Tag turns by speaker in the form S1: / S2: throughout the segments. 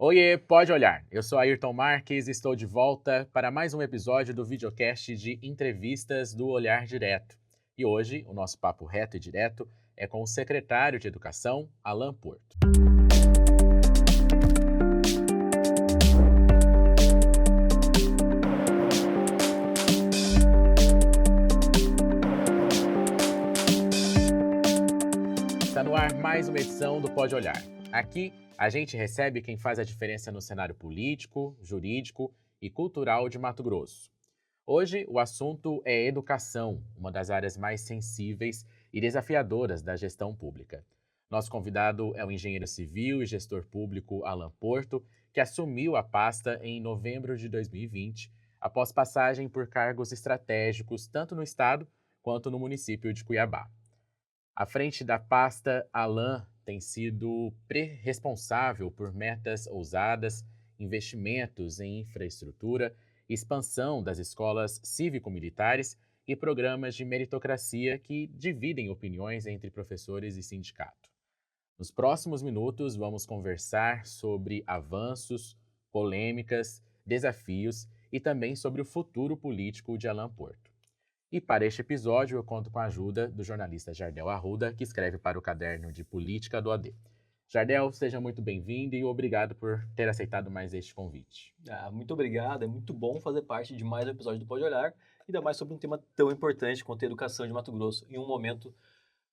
S1: Oiê, pode olhar. Eu sou Ayrton Marques e estou de volta para mais um episódio do videocast de entrevistas do Olhar Direto. E hoje, o nosso papo reto e direto é com o secretário de Educação, Alan Porto. Está no ar mais uma edição do Pode Olhar. Aqui, a gente recebe quem faz a diferença no cenário político, jurídico e cultural de Mato Grosso. Hoje, o assunto é educação, uma das áreas mais sensíveis e desafiadoras da gestão pública. Nosso convidado é o engenheiro civil e gestor público Alan Porto, que assumiu a pasta em novembro de 2020, após passagem por cargos estratégicos tanto no estado quanto no município de Cuiabá. À frente da pasta, Alan tem sido responsável por metas ousadas, investimentos em infraestrutura, expansão das escolas cívico-militares e programas de meritocracia que dividem opiniões entre professores e sindicato. Nos próximos minutos, vamos conversar sobre avanços, polêmicas, desafios e também sobre o futuro político de Alan Porto. E para este episódio, eu conto com a ajuda do jornalista Jardel Arruda, que escreve para o Caderno de Política do AD. Jardel, seja muito bem-vindo e obrigado por ter aceitado mais este convite.
S2: Muito obrigado, é muito bom fazer parte de mais um episódio do Pode Olhar, ainda mais sobre um tema tão importante quanto a educação de Mato Grosso, em um momento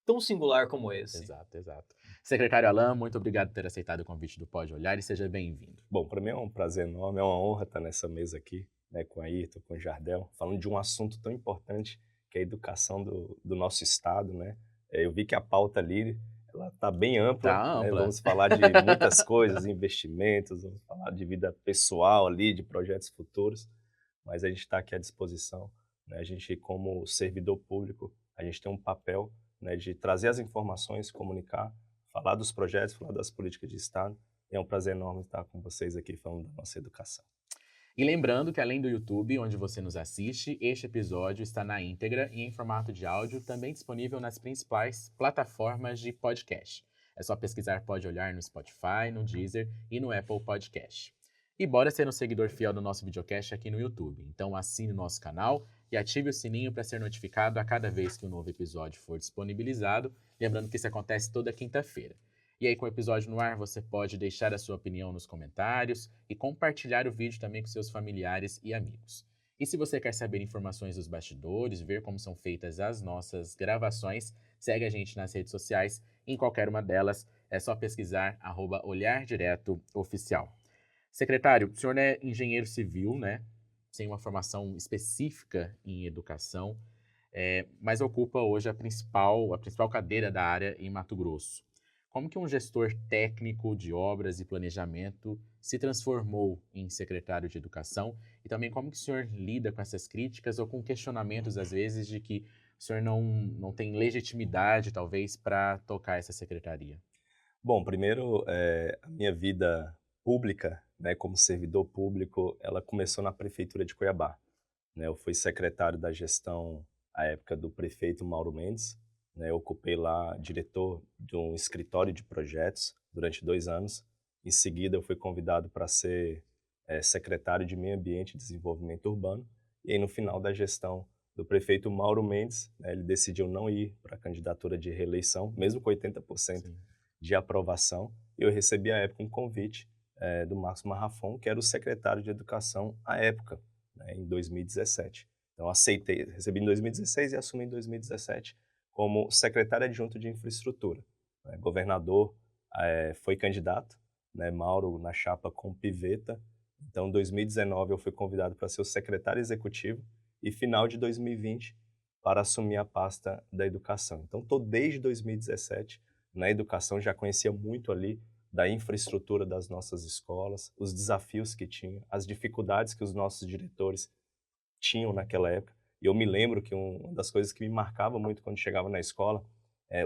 S2: tão singular como esse.
S1: Exato. Secretário Alan, muito obrigado por ter aceitado o convite do Pode Olhar e seja bem-vindo.
S3: Bom, para mim é um prazer enorme, é uma honra estar nessa mesa aqui, né, com a Ayrton, com o Jardel, falando de um assunto tão importante que é a educação do nosso estado, né? Eu vi que a pauta ali, ela está bem ampla,
S1: Tá
S3: né?
S1: ampla.
S3: Vamos falar de muitas coisas, investimentos, vamos falar de vida pessoal ali, de projetos futuros, mas a gente está aqui à disposição, né? A gente, como servidor público, a gente tem um papel, né, de trazer as informações, comunicar, falar dos projetos, falar das políticas de estado. É um prazer enorme estar com vocês aqui falando da nossa educação.
S1: E lembrando que além do YouTube, onde você nos assiste, este episódio está na íntegra e em formato de áudio, também disponível nas principais plataformas de podcast. É só pesquisar Pode Olhar no Spotify, no Deezer e no Apple Podcast. E bora ser um seguidor fiel do nosso videocast aqui no YouTube. Então assine o nosso canal e ative o sininho para ser notificado a cada vez que um novo episódio for disponibilizado. Lembrando que isso acontece toda quinta-feira. E aí, com o episódio no ar, você pode deixar a sua opinião nos comentários e compartilhar o vídeo também com seus familiares e amigos. E se você quer saber informações dos bastidores, ver como são feitas as nossas gravações, segue a gente nas redes sociais. Em qualquer uma delas, é só pesquisar @olhardiretoOficial. Secretário, o senhor é engenheiro civil, né? Sem uma formação específica em educação, mas ocupa hoje a principal cadeira da área em Mato Grosso. Como que um gestor técnico de obras e planejamento se transformou em secretário de educação? E também como que o senhor lida com essas críticas ou com questionamentos, às vezes, de que o senhor não tem legitimidade, talvez, para tocar essa secretaria?
S3: Bom, primeiro, a minha vida pública, né, como servidor público, ela começou na Prefeitura de Cuiabá, né? Eu fui secretário da gestão, à época, do prefeito Mauro Mendes, né? Eu ocupei lá diretor de um escritório de projetos durante 2 anos. Em seguida, eu fui convidado para ser secretário de Meio Ambiente e Desenvolvimento Urbano. E aí, no final da gestão do prefeito Mauro Mendes, né, ele decidiu não ir para a candidatura de reeleição, mesmo com 80%
S1: Sim.
S3: de aprovação. Eu recebi, à época, um convite do Márcio Marrafon, que era o secretário de Educação à época, né, em 2017. Então, aceitei, recebi em 2016 e assumi em 2017 como secretário adjunto de infraestrutura. Governador foi candidato, né, Mauro na chapa com Piveta. Então, em 2019 eu fui convidado para ser o secretário executivo e final de 2020 para assumir a pasta da educação. Então, estou desde 2017 na educação, já conhecia muito ali da infraestrutura das nossas escolas, os desafios que tinha, as dificuldades que os nossos diretores tinham naquela época. E eu me lembro que uma das coisas que me marcava muito quando chegava na escola,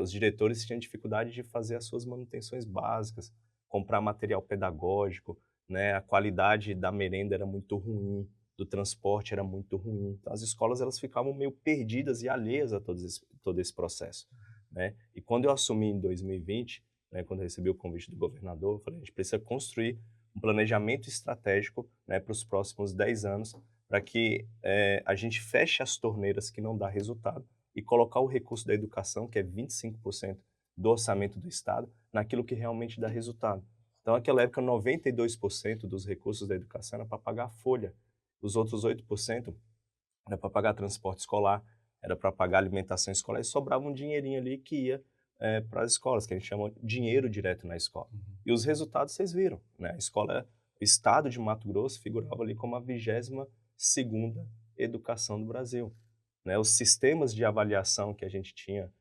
S3: os diretores tinham dificuldade de fazer as suas manutenções básicas, comprar material pedagógico, né? A qualidade da merenda era muito ruim, do transporte era muito ruim. Então, as escolas elas ficavam meio perdidas e alheias a todo esse processo, né? E quando eu assumi em 2020, né, quando eu recebi o convite do governador, eu falei, a gente precisa construir um planejamento estratégico, né, para os próximos 10 anos, para que a gente feche as torneiras que não dá resultado e colocar o recurso da educação, que é 25% do orçamento do Estado, naquilo que realmente dá resultado. Então, naquela época, 92% dos recursos da educação era para pagar a folha. Os outros 8% era para pagar transporte escolar, era para pagar alimentação escolar, e sobrava um dinheirinho ali que ia para as escolas, que a gente chama de dinheiro direto na escola. E os resultados vocês viram, né? O estado de Mato Grosso figurava ali como a 22ª educação do Brasil, né? Os sistemas de avaliação que a gente tinha,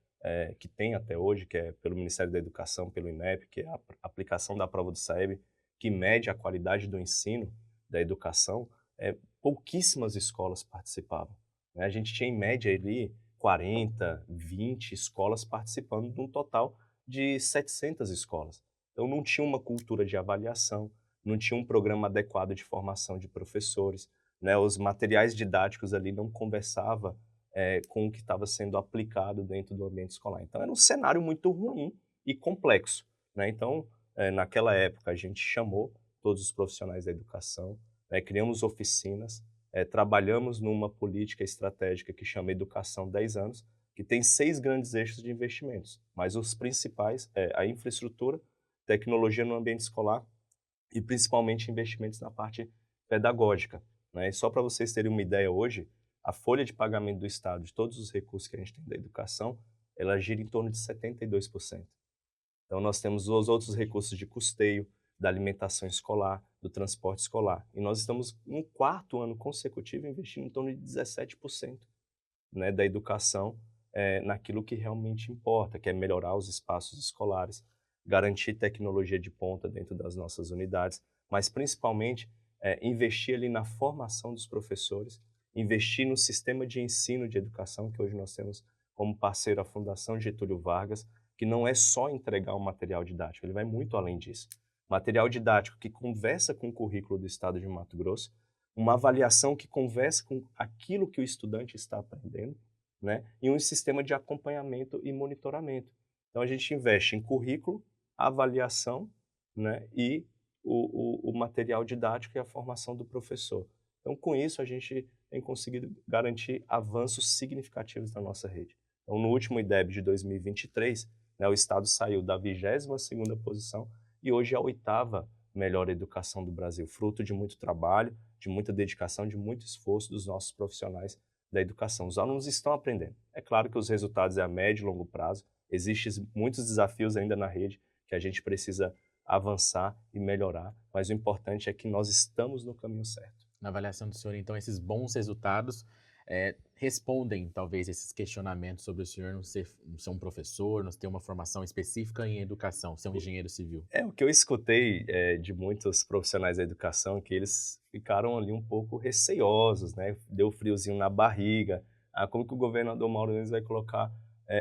S3: que tem até hoje, que é pelo Ministério da Educação, pelo INEP, que é a aplicação da prova do SAEB, que mede a qualidade do ensino, da educação, pouquíssimas escolas participavam, né? A gente tinha em média ali 40, 20 escolas participando de um total de 700 escolas. Então não tinha uma cultura de avaliação, não tinha um programa adequado de formação de professores, né? Os materiais didáticos ali não conversavam com o que estava sendo aplicado dentro do ambiente escolar. Então era um cenário muito ruim e complexo, né? Então, naquela época, a gente chamou todos os profissionais da educação, criamos oficinas, trabalhamos numa política estratégica que chama Educação 10 anos, que tem 6 grandes eixos de investimentos, mas os principais é a infraestrutura, tecnologia no ambiente escolar e principalmente investimentos na parte pedagógica, né? E só para vocês terem uma ideia hoje, a folha de pagamento do Estado de todos os recursos que a gente tem da educação, ela gira em torno de 72%. Então nós temos os outros recursos de custeio, da alimentação escolar, do transporte escolar. E nós estamos, no 4º ano consecutivo, investindo em torno de 17%, né, da educação naquilo que realmente importa, que é melhorar os espaços escolares, garantir tecnologia de ponta dentro das nossas unidades, mas principalmente investir ali na formação dos professores, investir no sistema de ensino de educação, que hoje nós temos como parceiro a Fundação Getúlio Vargas, que não é só entregar um material didático, ele vai muito além disso. Material didático que conversa com o currículo do Estado de Mato Grosso, uma avaliação que conversa com aquilo que o estudante está aprendendo, né? E um sistema de acompanhamento e monitoramento. Então, a gente investe em currículo, avaliação, né? E o material didático e a formação do professor. Então, com isso, a gente tem conseguido garantir avanços significativos na nossa rede. Então, no último IDEB de 2023, né, o Estado saiu da 22ª posição e hoje é a 8ª melhor educação do Brasil, fruto de muito trabalho, de muita dedicação, de muito esforço dos nossos profissionais da educação. Os alunos estão aprendendo. É claro que os resultados é a médio e longo prazo, existem muitos desafios ainda na rede que a gente precisa avançar e melhorar, mas o importante é que nós estamos no caminho certo.
S1: Na avaliação do senhor, então, esses bons resultados respondem, talvez, esses questionamentos sobre o senhor não ser um professor, não ter uma formação específica em educação, ser um engenheiro civil.
S3: O que eu escutei de muitos profissionais da educação, que eles ficaram ali um pouco receosos, né? Deu friozinho na barriga. Como que o governador Mauro Mendes vai colocar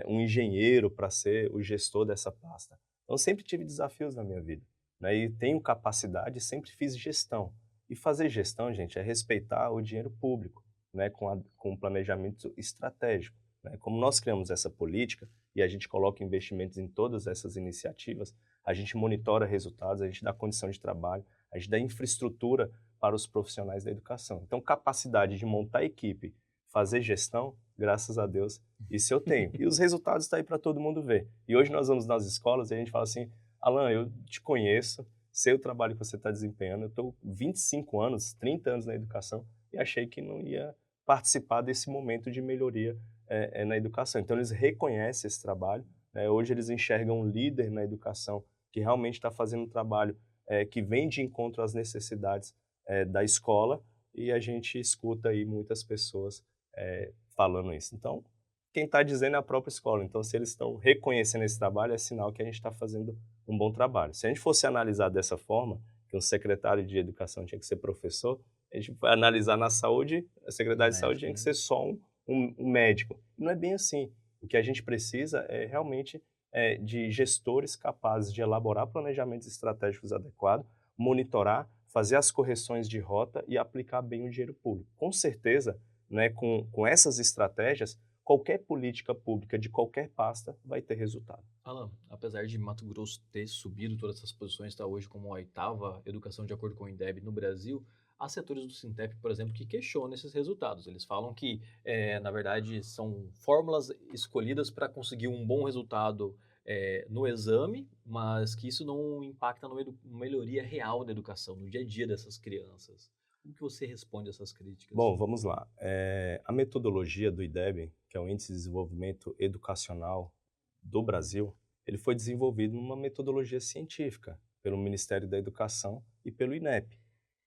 S3: um engenheiro para ser o gestor dessa pasta? Então, sempre tive desafios na minha vida, né? E tenho capacidade, sempre fiz gestão. E fazer gestão, gente, é respeitar o dinheiro público, né, com um planejamento estratégico, né? Como nós criamos essa política e a gente coloca investimentos em todas essas iniciativas, a gente monitora resultados, a gente dá condição de trabalho, a gente dá infraestrutura para os profissionais da educação. Então, capacidade de montar equipe, fazer gestão, graças a Deus, isso eu tenho. E os resultados estão aí para todo mundo ver. E hoje nós vamos nas escolas e a gente fala assim, Alan, eu te conheço, sei o trabalho que você está desempenhando, eu estou 25 anos, 30 anos na educação e achei que não ia participar desse momento de melhoria na educação. Então, eles reconhecem esse trabalho, né? Hoje eles enxergam um líder na educação que realmente está fazendo um trabalho que vem de encontro às necessidades da escola e a gente escuta aí muitas pessoas falando isso. Então, quem está dizendo é a própria escola. Então, se eles estão reconhecendo esse trabalho, é sinal que a gente está fazendo um bom trabalho. Se a gente fosse analisar dessa forma, que um secretário de educação tinha que ser professor, a gente vai analisar na saúde, a secretária de saúde tinha que ser só um médico. Não é bem assim. O que a gente precisa é realmente de gestores capazes de elaborar planejamentos estratégicos adequados, monitorar, fazer as correções de rota e aplicar bem o dinheiro público. Com certeza, né, com essas estratégias, qualquer política pública de qualquer pasta vai ter resultado.
S2: Alan, apesar de Mato Grosso ter subido todas essas posições, está hoje como a 8ª educação de acordo com o INDEB no Brasil, há setores do Sintep, por exemplo, que questionam esses resultados. Eles falam que, na verdade, são fórmulas escolhidas para conseguir um bom resultado no exame, mas que isso não impacta na melhoria real da educação, no dia a dia dessas crianças. Como que você responde a essas críticas?
S3: Bom, vamos lá. A metodologia do IDEB, que é o Índice de Desenvolvimento Educacional do Brasil, ele foi desenvolvido numa metodologia científica pelo Ministério da Educação e pelo INEP.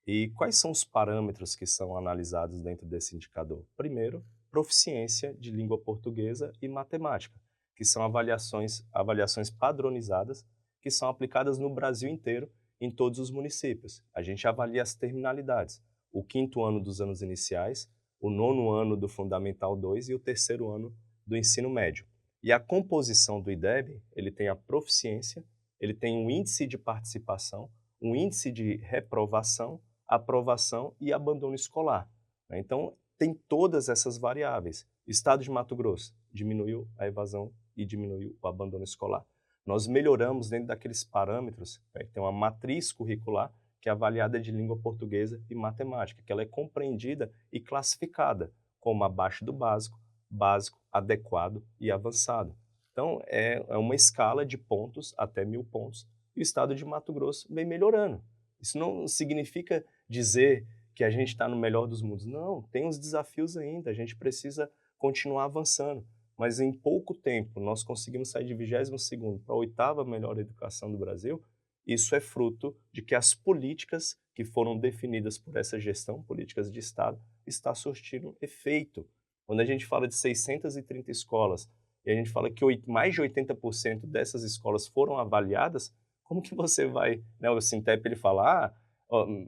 S3: E quais são os parâmetros que são analisados dentro desse indicador? Primeiro, proficiência de língua portuguesa e matemática, que são avaliações padronizadas que são aplicadas no Brasil inteiro, em todos os municípios. A gente avalia as terminalidades, o 5º ano dos anos iniciais, o 9º ano do Fundamental 2 e o 3º ano do ensino médio. E a composição do IDEB, ele tem a proficiência, ele tem um índice de participação, um índice de reprovação, aprovação e abandono escolar. Então, tem todas essas variáveis. Estado de Mato Grosso diminuiu a evasão e diminuiu o abandono escolar. Nós melhoramos dentro daqueles parâmetros, tem uma matriz curricular que é avaliada de língua portuguesa e matemática, que ela é compreendida e classificada como abaixo do básico, básico, adequado e avançado. Então, é uma escala de pontos até 1.000 pontos, e o estado de Mato Grosso vem melhorando. Isso não significa dizer que a gente está no melhor dos mundos. Não, tem uns desafios ainda, a gente precisa continuar avançando. Mas em pouco tempo nós conseguimos sair de 22º para a 8ª melhor educação do Brasil. Isso é fruto de que as políticas que foram definidas por essa gestão, políticas de Estado, está surtindo efeito. Quando a gente fala de 630 escolas e a gente fala que mais de 80% dessas escolas foram avaliadas, como que você vai, né, o Sintep ele fala,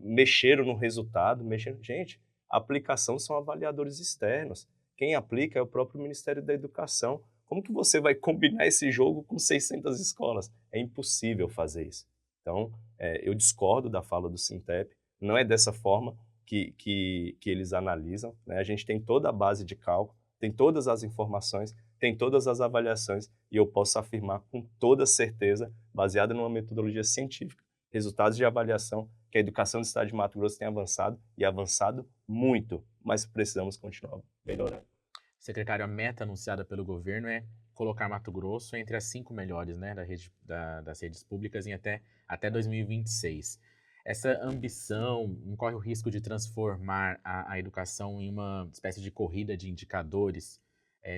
S3: mexeram no resultado, gente, a aplicação são avaliadores externos. Quem aplica é o próprio Ministério da Educação. Como que você vai combinar esse jogo com 600 escolas? É impossível fazer isso. Então, eu discordo da fala do Sintep. Não é dessa forma que eles analisam, né? A gente tem toda a base de cálculo, tem todas as informações, tem todas as avaliações, e eu posso afirmar com toda certeza, baseada numa metodologia científica, resultados de avaliação, que a educação do estado de Mato Grosso tem avançado, e avançado muito, mas precisamos continuar melhorando.
S1: Secretário, a meta anunciada pelo governo é colocar Mato Grosso entre as 5 melhores, né, das redes públicas em até 2026. Essa ambição não corre o risco de transformar a educação em uma espécie de corrida de indicadores,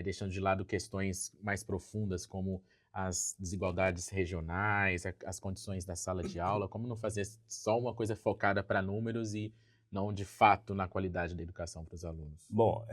S1: deixando de lado questões mais profundas como as desigualdades regionais, as condições da sala de aula, como não fazer só uma coisa focada para números e não de fato na qualidade da educação para os alunos?
S3: Bom,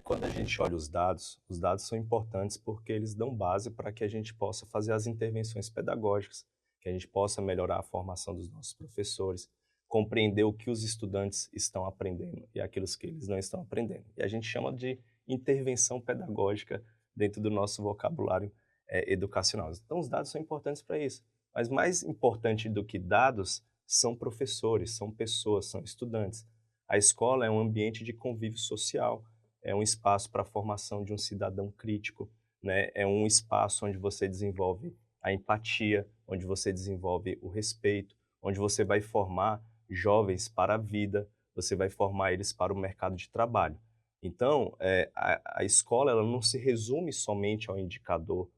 S3: quando a gente olha os dados são importantes porque eles dão base para que a gente possa fazer as intervenções pedagógicas, que a gente possa melhorar a formação dos nossos professores, compreender o que os estudantes estão aprendendo e aquilo que eles não estão aprendendo. E a gente chama de intervenção pedagógica dentro do nosso vocabulário educacional. Então, os dados são importantes para isso. Mas mais importante do que dados são professores, são pessoas, são estudantes. A escola é um ambiente de convívio social, é um espaço para a formação de um cidadão crítico, né? É um espaço onde você desenvolve a empatia, onde você desenvolve o respeito, onde você vai formar jovens para a vida, você vai formar eles para o mercado de trabalho. Então, a escola ela não se resume somente ao indicador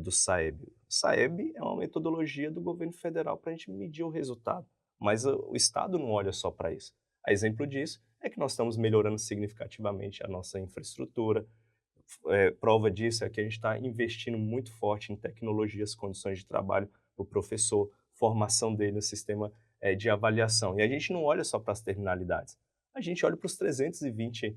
S3: do SAEB. O SAEB é uma metodologia do governo federal para a gente medir o resultado, mas o Estado não olha só para isso. A exemplo disso é que nós estamos melhorando significativamente a nossa infraestrutura. Prova disso é que a gente está investindo muito forte em tecnologias, condições de trabalho para o professor, formação dele no sistema de avaliação. E a gente não olha só para as terminalidades, a gente olha para os 320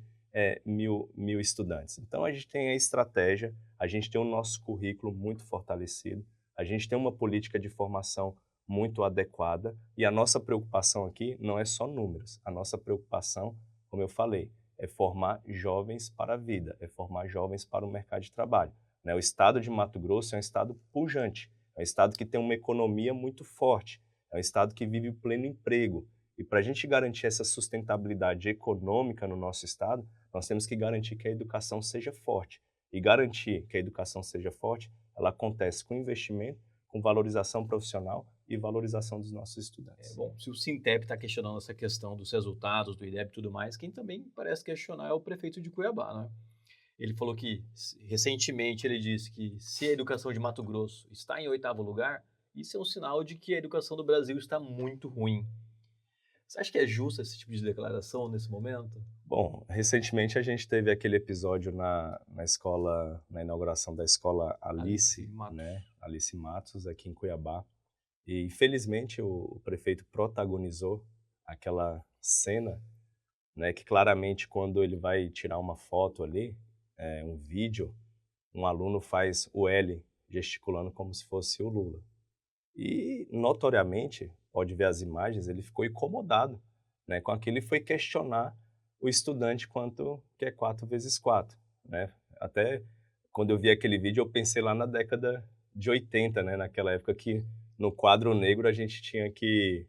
S3: mil estudantes. Então a gente tem a estratégia, a gente tem o nosso currículo muito fortalecido, a gente tem uma política de formação muito adequada, e a nossa preocupação aqui não é só números, a nossa preocupação, como eu falei, é formar jovens para a vida, é formar jovens para o mercado de trabalho, né? O estado de Mato Grosso é um estado pujante, é um estado que tem uma economia muito forte, é um estado que vive o pleno emprego, e para a gente garantir essa sustentabilidade econômica no nosso estado, nós temos que garantir que a educação seja forte. e garantir que a educação seja forte, ela acontece com investimento, com valorização profissional e valorização dos nossos estudantes.
S2: Bom, se o Sintep está questionando essa questão dos resultados do IDEB e tudo mais, quem também parece questionar é o prefeito de Cuiabá, né? Ele falou que, recentemente, ele disse que se a educação de Mato Grosso está em 8º lugar, isso é um sinal de que a educação do Brasil está muito ruim. Você acha que é justo esse tipo de declaração nesse momento?
S3: Bom, recentemente a gente teve aquele episódio na escola, na inauguração da escola Alice,
S2: Matos.
S3: né? Alice Matos, aqui em Cuiabá. E, infelizmente, o prefeito protagonizou aquela cena, né? Que claramente, quando ele vai tirar uma foto ali, um vídeo, um aluno faz o L gesticulando como se fosse o Lula. E, notoriamente, pode ver as imagens, ele ficou incomodado, né, com aquilo e foi questionar o estudante quanto que é 4 vezes 4, né? Até quando eu vi aquele vídeo, eu pensei lá na década de 80, né, naquela época que no quadro negro a gente tinha que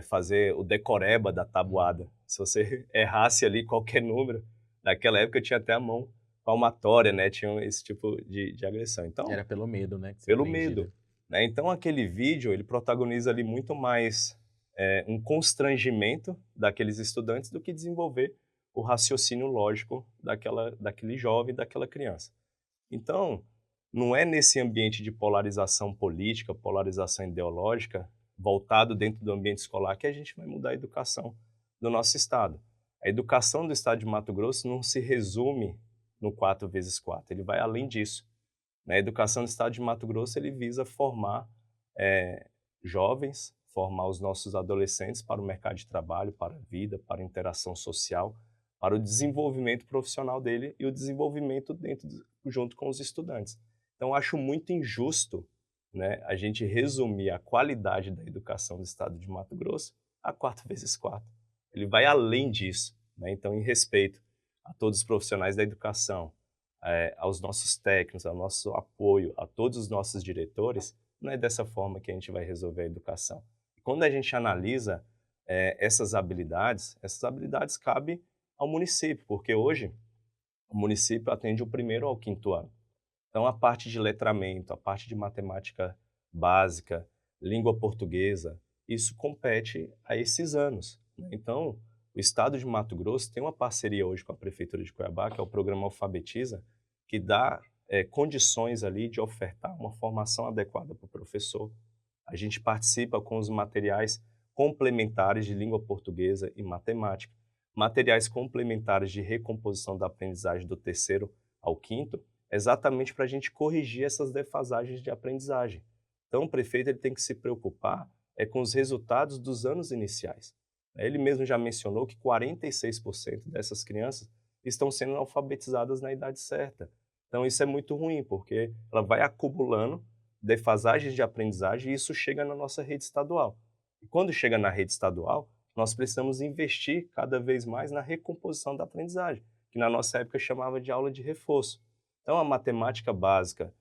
S3: fazer o decoreba da tabuada. Se você errasse ali qualquer número, naquela época tinha até a mão palmatória, né? Tinha esse tipo de agressão. Então,
S1: Era pelo medo, né? Que você
S3: pelo
S1: aprendia.
S3: medo, né? Então, aquele vídeo, ele protagoniza ali muito mais um constrangimento daqueles estudantes do que desenvolver o raciocínio lógico daquele jovem, daquela criança. Então, não é nesse ambiente de polarização política, polarização ideológica, voltado dentro do ambiente escolar, que a gente vai mudar a educação do nosso estado. A educação do estado de Mato Grosso não se resume no 4 vezes 4, ele vai além disso. A educação do estado de Mato Grosso, ele visa formar jovens, formar os nossos adolescentes para o mercado de trabalho, para a vida, para a interação social, para o desenvolvimento profissional dele e o desenvolvimento junto com os estudantes. Então, acho muito injusto, né, a gente resumir a qualidade da educação do estado de Mato Grosso a 4 vezes 4. Ele vai além disso, né? Então, em respeito a todos os profissionais da educação, aos nossos técnicos, ao nosso apoio, a todos os nossos diretores, não é dessa forma que a gente vai resolver a educação. E quando a gente analisa essas habilidades cabem ao município, porque hoje o município atende o 1º ao 5º ano. Então, a parte de letramento, a parte de matemática básica, língua portuguesa, isso compete a esses anos, né? Então, o estado de Mato Grosso tem uma parceria hoje com a Prefeitura de Cuiabá, que é o programa Alfabetiza, que dá condições ali de ofertar uma formação adequada para o professor. A gente participa com os materiais complementares de língua portuguesa e matemática, materiais complementares de recomposição da aprendizagem do 3º ao 5º, exatamente para a gente corrigir essas defasagens de aprendizagem. Então, o prefeito ele tem que se preocupar com os resultados dos anos iniciais. Ele mesmo já mencionou que 46% dessas crianças estão sendo alfabetizadas na idade certa. Então, isso é muito ruim, porque ela vai acumulando defasagens de aprendizagem e isso chega na nossa rede estadual. E quando chega na rede estadual, nós precisamos investir cada vez mais na recomposição da aprendizagem, que na nossa época chamava de aula de reforço. Então, a matemática básica,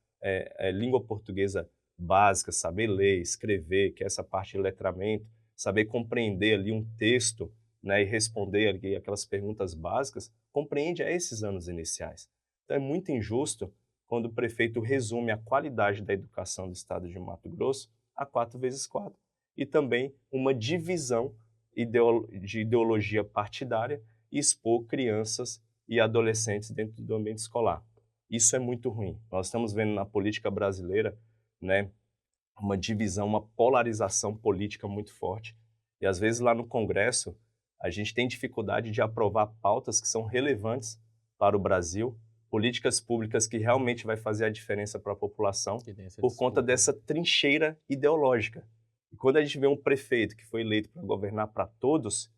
S3: língua portuguesa básica, saber ler, escrever, que é essa parte de letramento, saber compreender ali um texto, né, e responder ali aquelas perguntas básicas, compreende a esses anos iniciais. Então, é muito injusto quando o prefeito resume a qualidade da educação do estado de Mato Grosso a 4 vezes 4. E também uma divisão de ideologia partidária e expor crianças e adolescentes dentro do ambiente escolar. Isso é muito ruim. Nós estamos vendo na política brasileira, né, uma divisão, uma polarização política muito forte. E às vezes lá no Congresso, a gente tem dificuldade de aprovar pautas que são relevantes para o Brasil, políticas públicas que realmente vai fazer a diferença para a população, por conta dessa trincheira ideológica. E quando a gente vê um prefeito que foi eleito para governar para todos,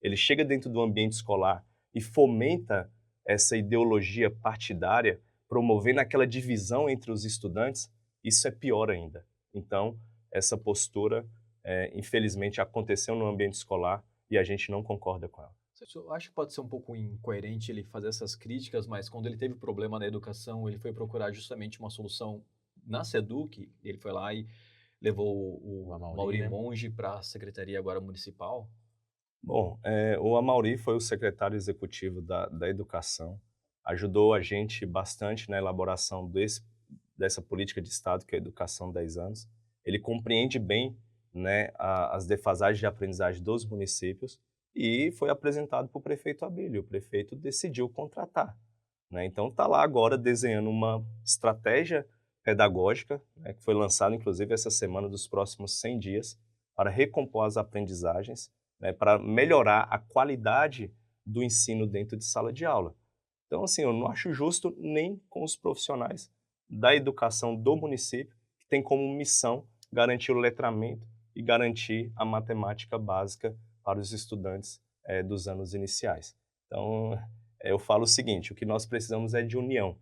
S3: ele chega dentro do ambiente escolar e fomenta essa ideologia partidária, promovendo aquela divisão entre os estudantes, isso é pior ainda. Então, essa postura, infelizmente, aconteceu no ambiente escolar e a gente não concorda com ela.
S2: Eu acho que pode ser um pouco incoerente ele fazer essas críticas, mas quando ele teve problema na educação, ele foi procurar justamente uma solução na SEDUC, ele foi lá e levou o Amaury, né, Monge para a secretaria agora municipal.
S3: Bom, o Amaury foi o secretário executivo da Educação ajudou a gente bastante na elaboração dessa política de Estado, que é a Educação 10 anos. Ele compreende bem, né, as defasagens de aprendizagem dos municípios e foi apresentado para o prefeito Abílio. O prefeito decidiu contratar, né? Então está lá agora desenhando uma estratégia pedagógica, né, que foi lançada inclusive essa semana, dos próximos 100 dias, para recompor as aprendizagens, né, para melhorar a qualidade do ensino dentro de sala de aula. Então, assim, eu não acho justo nem com os profissionais da educação do município, que tem como missão garantir o letramento e garantir a matemática básica para os estudantes dos anos iniciais. Então, eu falo o seguinte: o que nós precisamos é de união,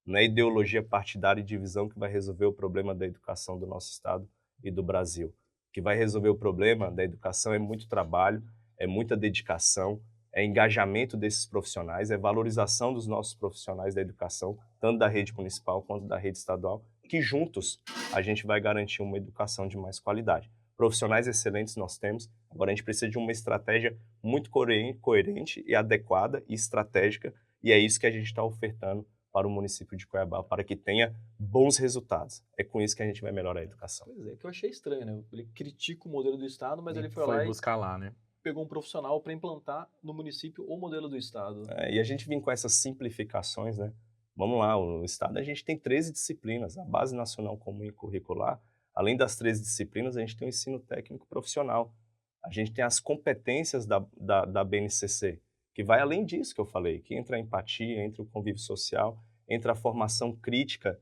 S3: não é ideologia partidária e divisão que vai resolver o problema da educação do nosso estado e do Brasil. O que vai resolver o problema da educação é muito trabalho, é muita dedicação, é engajamento desses profissionais, é valorização dos nossos profissionais da educação, tanto da rede municipal quanto da rede estadual, que juntos a gente vai garantir uma educação de mais qualidade. Profissionais excelentes nós temos, agora a gente precisa de uma estratégia muito coerente e adequada e estratégica, e é isso que a gente está ofertando para o município de Cuiabá, para que tenha bons resultados. É com isso que a gente vai melhorar a educação.
S2: Pois é, que eu achei estranho, né? Ele critica o modelo do Estado, mas ele foi
S1: Foi
S2: lá e
S1: buscar lá, né?
S2: pegou um profissional para implantar no município o modelo do Estado.
S3: E a gente vem com essas simplificações, né? Vamos lá, no Estado a gente tem 13 disciplinas. A Base Nacional Comum e Curricular, além das 13 disciplinas, a gente tem o ensino técnico profissional. A gente tem as competências da BNCC, que vai além disso que eu falei, que entra a empatia, entra o convívio social, entra a formação crítica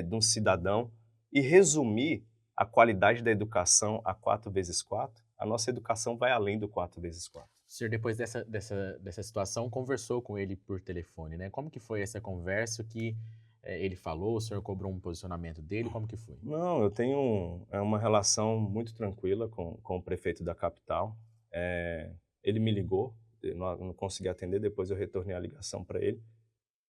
S3: de um cidadão. E resumir a qualidade da educação a 4x4, a nossa educação vai além do 4x4.
S1: O senhor, depois dessa situação, conversou com ele por telefone, né? Como que foi essa conversa? O que ele falou? O senhor cobrou um posicionamento dele? Como que foi?
S3: Não, eu tenho uma relação muito tranquila com o prefeito da capital. Ele me ligou, eu não consegui atender, depois eu retornei a ligação para ele.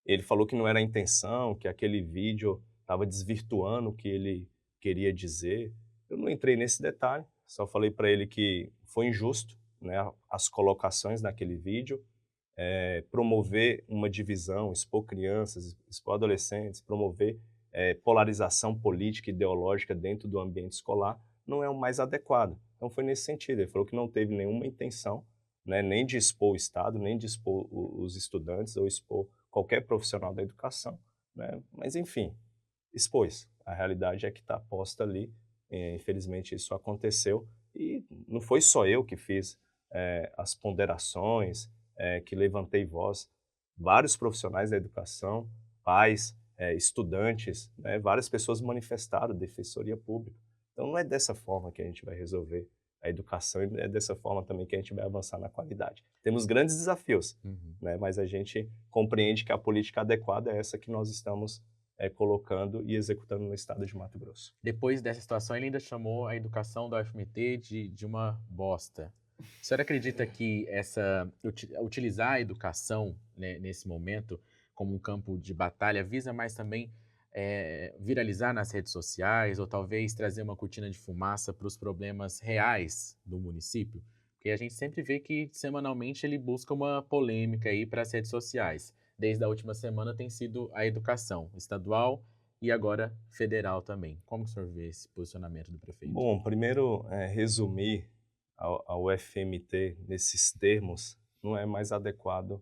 S3: Ele falou que não era a intenção, que aquele vídeo estava desvirtuando o que ele queria dizer. Eu não entrei nesse detalhe, só falei para ele que foi injusto, né, as colocações naquele vídeo, promover uma divisão, expor crianças, expor adolescentes, promover polarização política e ideológica dentro do ambiente escolar não é o mais adequado. Então foi nesse sentido, ele falou que não teve nenhuma intenção, né, nem de expor o Estado, nem de expor os estudantes ou expor qualquer profissional da educação, né, mas enfim, expôs. A realidade é que está posta ali, infelizmente isso aconteceu, e não foi só eu que fiz as ponderações, que levantei voz. Vários profissionais da educação, pais, estudantes, né, várias pessoas manifestaram defensoria pública. Então não é dessa forma que a gente vai resolver a educação e é dessa forma também que a gente vai avançar na qualidade. Temos grandes desafios, né, mas a gente compreende que a política adequada é essa que nós estamos colocando e executando no estado de Mato Grosso.
S1: Depois dessa situação, ele ainda chamou a educação da UFMT de uma bosta. O senhor acredita que utilizar a educação, né, nesse momento como um campo de batalha visa mais também viralizar nas redes sociais ou talvez trazer uma cortina de fumaça para os problemas reais do município? Porque a gente sempre vê que semanalmente ele busca uma polêmica aí para as redes sociais. Desde a última semana tem sido a educação estadual e agora federal também. Como o senhor vê esse posicionamento do prefeito?
S3: Bom, primeiro, resumir a UFMT nesses termos não é mais adequado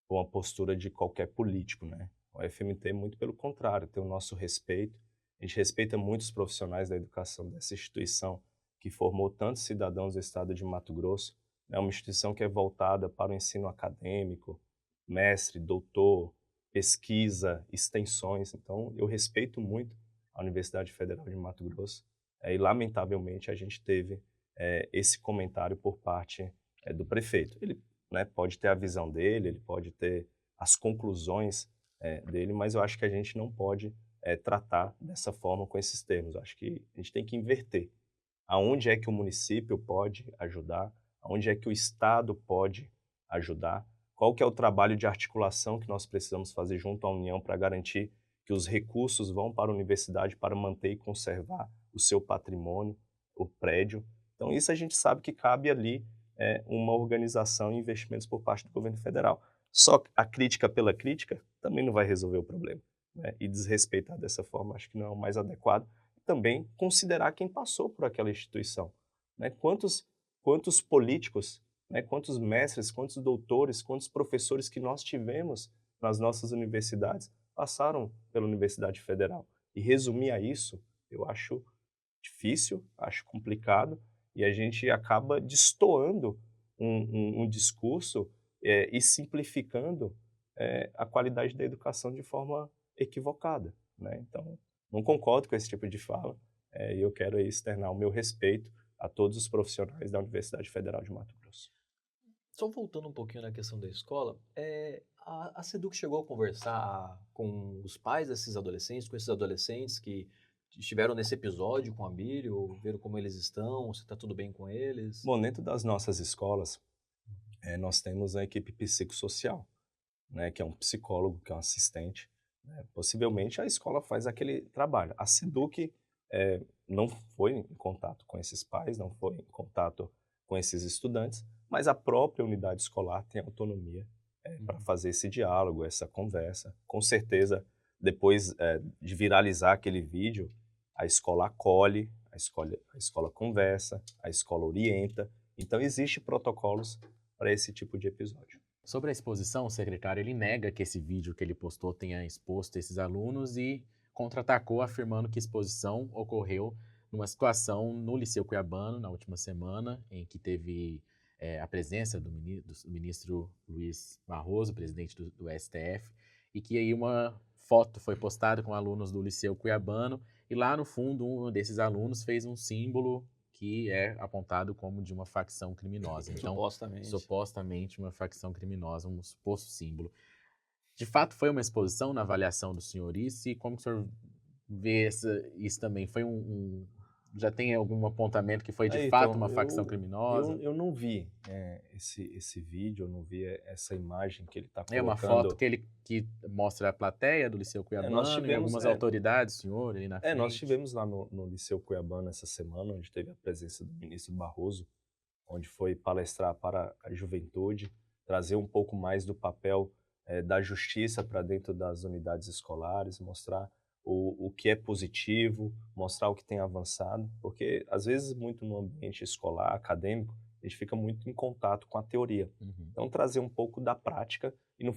S3: com a postura de qualquer político, né? O UFMT, muito pelo contrário, tem o nosso respeito. A gente respeita muitos profissionais da educação dessa instituição que formou tantos cidadãos do estado de Mato Grosso. É uma instituição que é voltada para o ensino acadêmico, mestre, doutor, pesquisa, extensões. Então, eu respeito muito a Universidade Federal de Mato Grosso e, lamentavelmente, a gente teve esse comentário por parte do prefeito. Ele, né, pode ter a visão dele, ele pode ter as conclusões dele, mas eu acho que a gente não pode tratar dessa forma com esses termos. Eu acho que a gente tem que inverter. Aonde é que o município pode ajudar? Aonde é que o Estado pode ajudar? Qual que é o trabalho de articulação que nós precisamos fazer junto à União para garantir que os recursos vão para a universidade para manter e conservar o seu patrimônio, o prédio? Então, isso a gente sabe que cabe ali uma organização e investimentos por parte do governo federal. só a crítica pela crítica também não vai resolver o problema, né? E desrespeitar dessa forma acho que não é o mais adequado. Também considerar quem passou por aquela instituição, né? Quantos políticos, né? Quantos mestres, quantos doutores, quantos professores que nós tivemos nas nossas universidades passaram pela Universidade Federal. E resumir a isso, eu acho difícil, acho complicado, e a gente acaba destoando um discurso e simplificando a qualidade da educação de forma equivocada, né? Então, não concordo com esse tipo de fala, e eu quero aí externar o meu respeito a todos os profissionais da Universidade Federal de Mato Grosso.
S2: Só voltando um pouquinho na questão da escola, a Seduc chegou a conversar com os pais desses adolescentes, com esses adolescentes que estiveram nesse episódio com a Bílio, viram como eles estão, se está tudo bem com eles?
S3: Bom, dentro das nossas escolas, nós temos a equipe psicossocial, né, que é um psicólogo, que é um assistente, né? Possivelmente a escola faz aquele trabalho. A Seduc não foi em contato com esses pais, não foi em contato com esses estudantes, mas a própria unidade escolar tem autonomia para fazer esse diálogo, essa conversa. Com certeza, depois de viralizar aquele vídeo, a escola acolhe, a escola conversa, a escola orienta. Então, existem protocolos para esse tipo de episódio.
S1: Sobre a exposição, o secretário ele nega que esse vídeo que ele postou tenha exposto esses alunos e contra-atacou afirmando que a exposição ocorreu numa situação no Liceu Cuiabano na última semana, em que teve a presença do ministro Luiz Barroso, presidente do STF, e que aí uma foto foi postada com alunos do Liceu Cuiabano e lá no fundo um desses alunos fez um símbolo que é apontado como de uma facção criminosa. Então, supostamente uma facção criminosa, um suposto símbolo. De fato, foi uma exposição na avaliação do senhor isso, e como que o senhor vê isso também? Já tem algum apontamento que foi de fato uma facção criminosa?
S3: Eu não vi esse vídeo, eu não vi essa imagem que ele está colocando.
S1: É uma foto que mostra a plateia do Liceu Cuiabano e algumas autoridades, senhor, ali na frente.
S3: Nós estivemos lá no Liceu Cuiabano essa semana, onde teve a presença do ministro Barroso, onde foi palestrar para a juventude, trazer um pouco mais do papel da justiça para dentro das unidades escolares, mostrar o que é positivo, mostrar o que tem avançado, porque às vezes muito no ambiente escolar, acadêmico, a gente fica muito em contato com a teoria. Então trazer um pouco da prática, e não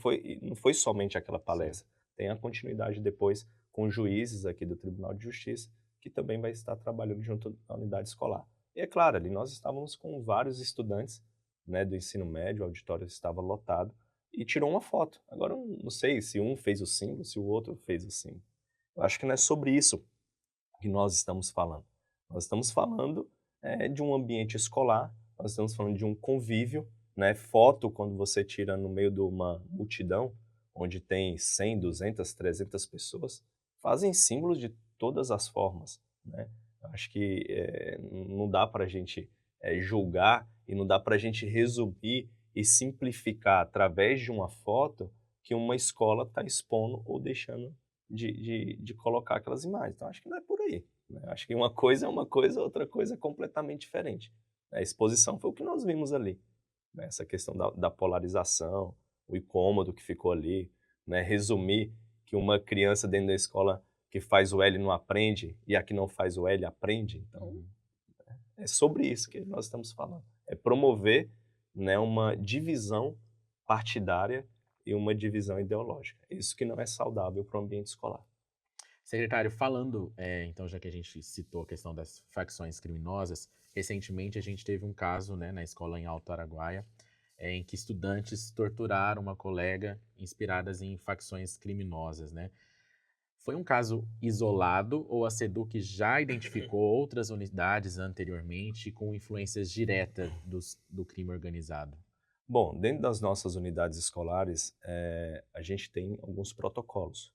S3: foi somente aquela palestra, tem a continuidade depois com juízes aqui do Tribunal de Justiça, que também vai estar trabalhando junto à unidade escolar. E é claro, ali nós estávamos com vários estudantes, né, do ensino médio, o auditório estava lotado, e tirou uma foto. Agora eu não sei se um fez o símbolo, se o outro fez o símbolo. Eu acho que não é sobre isso que nós estamos falando. Nós estamos falando de um ambiente escolar, nós estamos falando de um convívio, né? Foto, quando você tira no meio de uma multidão, onde tem 100, 200, 300 pessoas, fazem símbolos de todas as formas, né? Eu acho que não dá para a gente julgar e não dá para a gente resumir e simplificar através de uma foto que uma escola está expondo ou deixando de colocar aquelas imagens. Então, acho que não é por aí, né? Acho que uma coisa é uma coisa, outra coisa é completamente diferente. A exposição foi o que nós vimos ali, né? Essa questão da polarização, o incômodo que ficou ali, né? Resumir que uma criança dentro da escola que faz o L não aprende e a que não faz o L aprende. Então, é sobre isso que nós estamos falando. É promover, né, uma divisão partidária e uma divisão ideológica. Isso que não é saudável para o ambiente escolar.
S1: Secretário, falando, então, já que a gente citou a questão das facções criminosas, recentemente a gente teve um caso, né, na escola em Alto Araguaia, em que estudantes torturaram uma colega inspiradas em facções criminosas, né? Foi um caso isolado ou a Seduc já identificou outras unidades anteriormente com influências diretas do crime organizado?
S3: Bom, dentro das nossas unidades escolares, a gente tem alguns protocolos,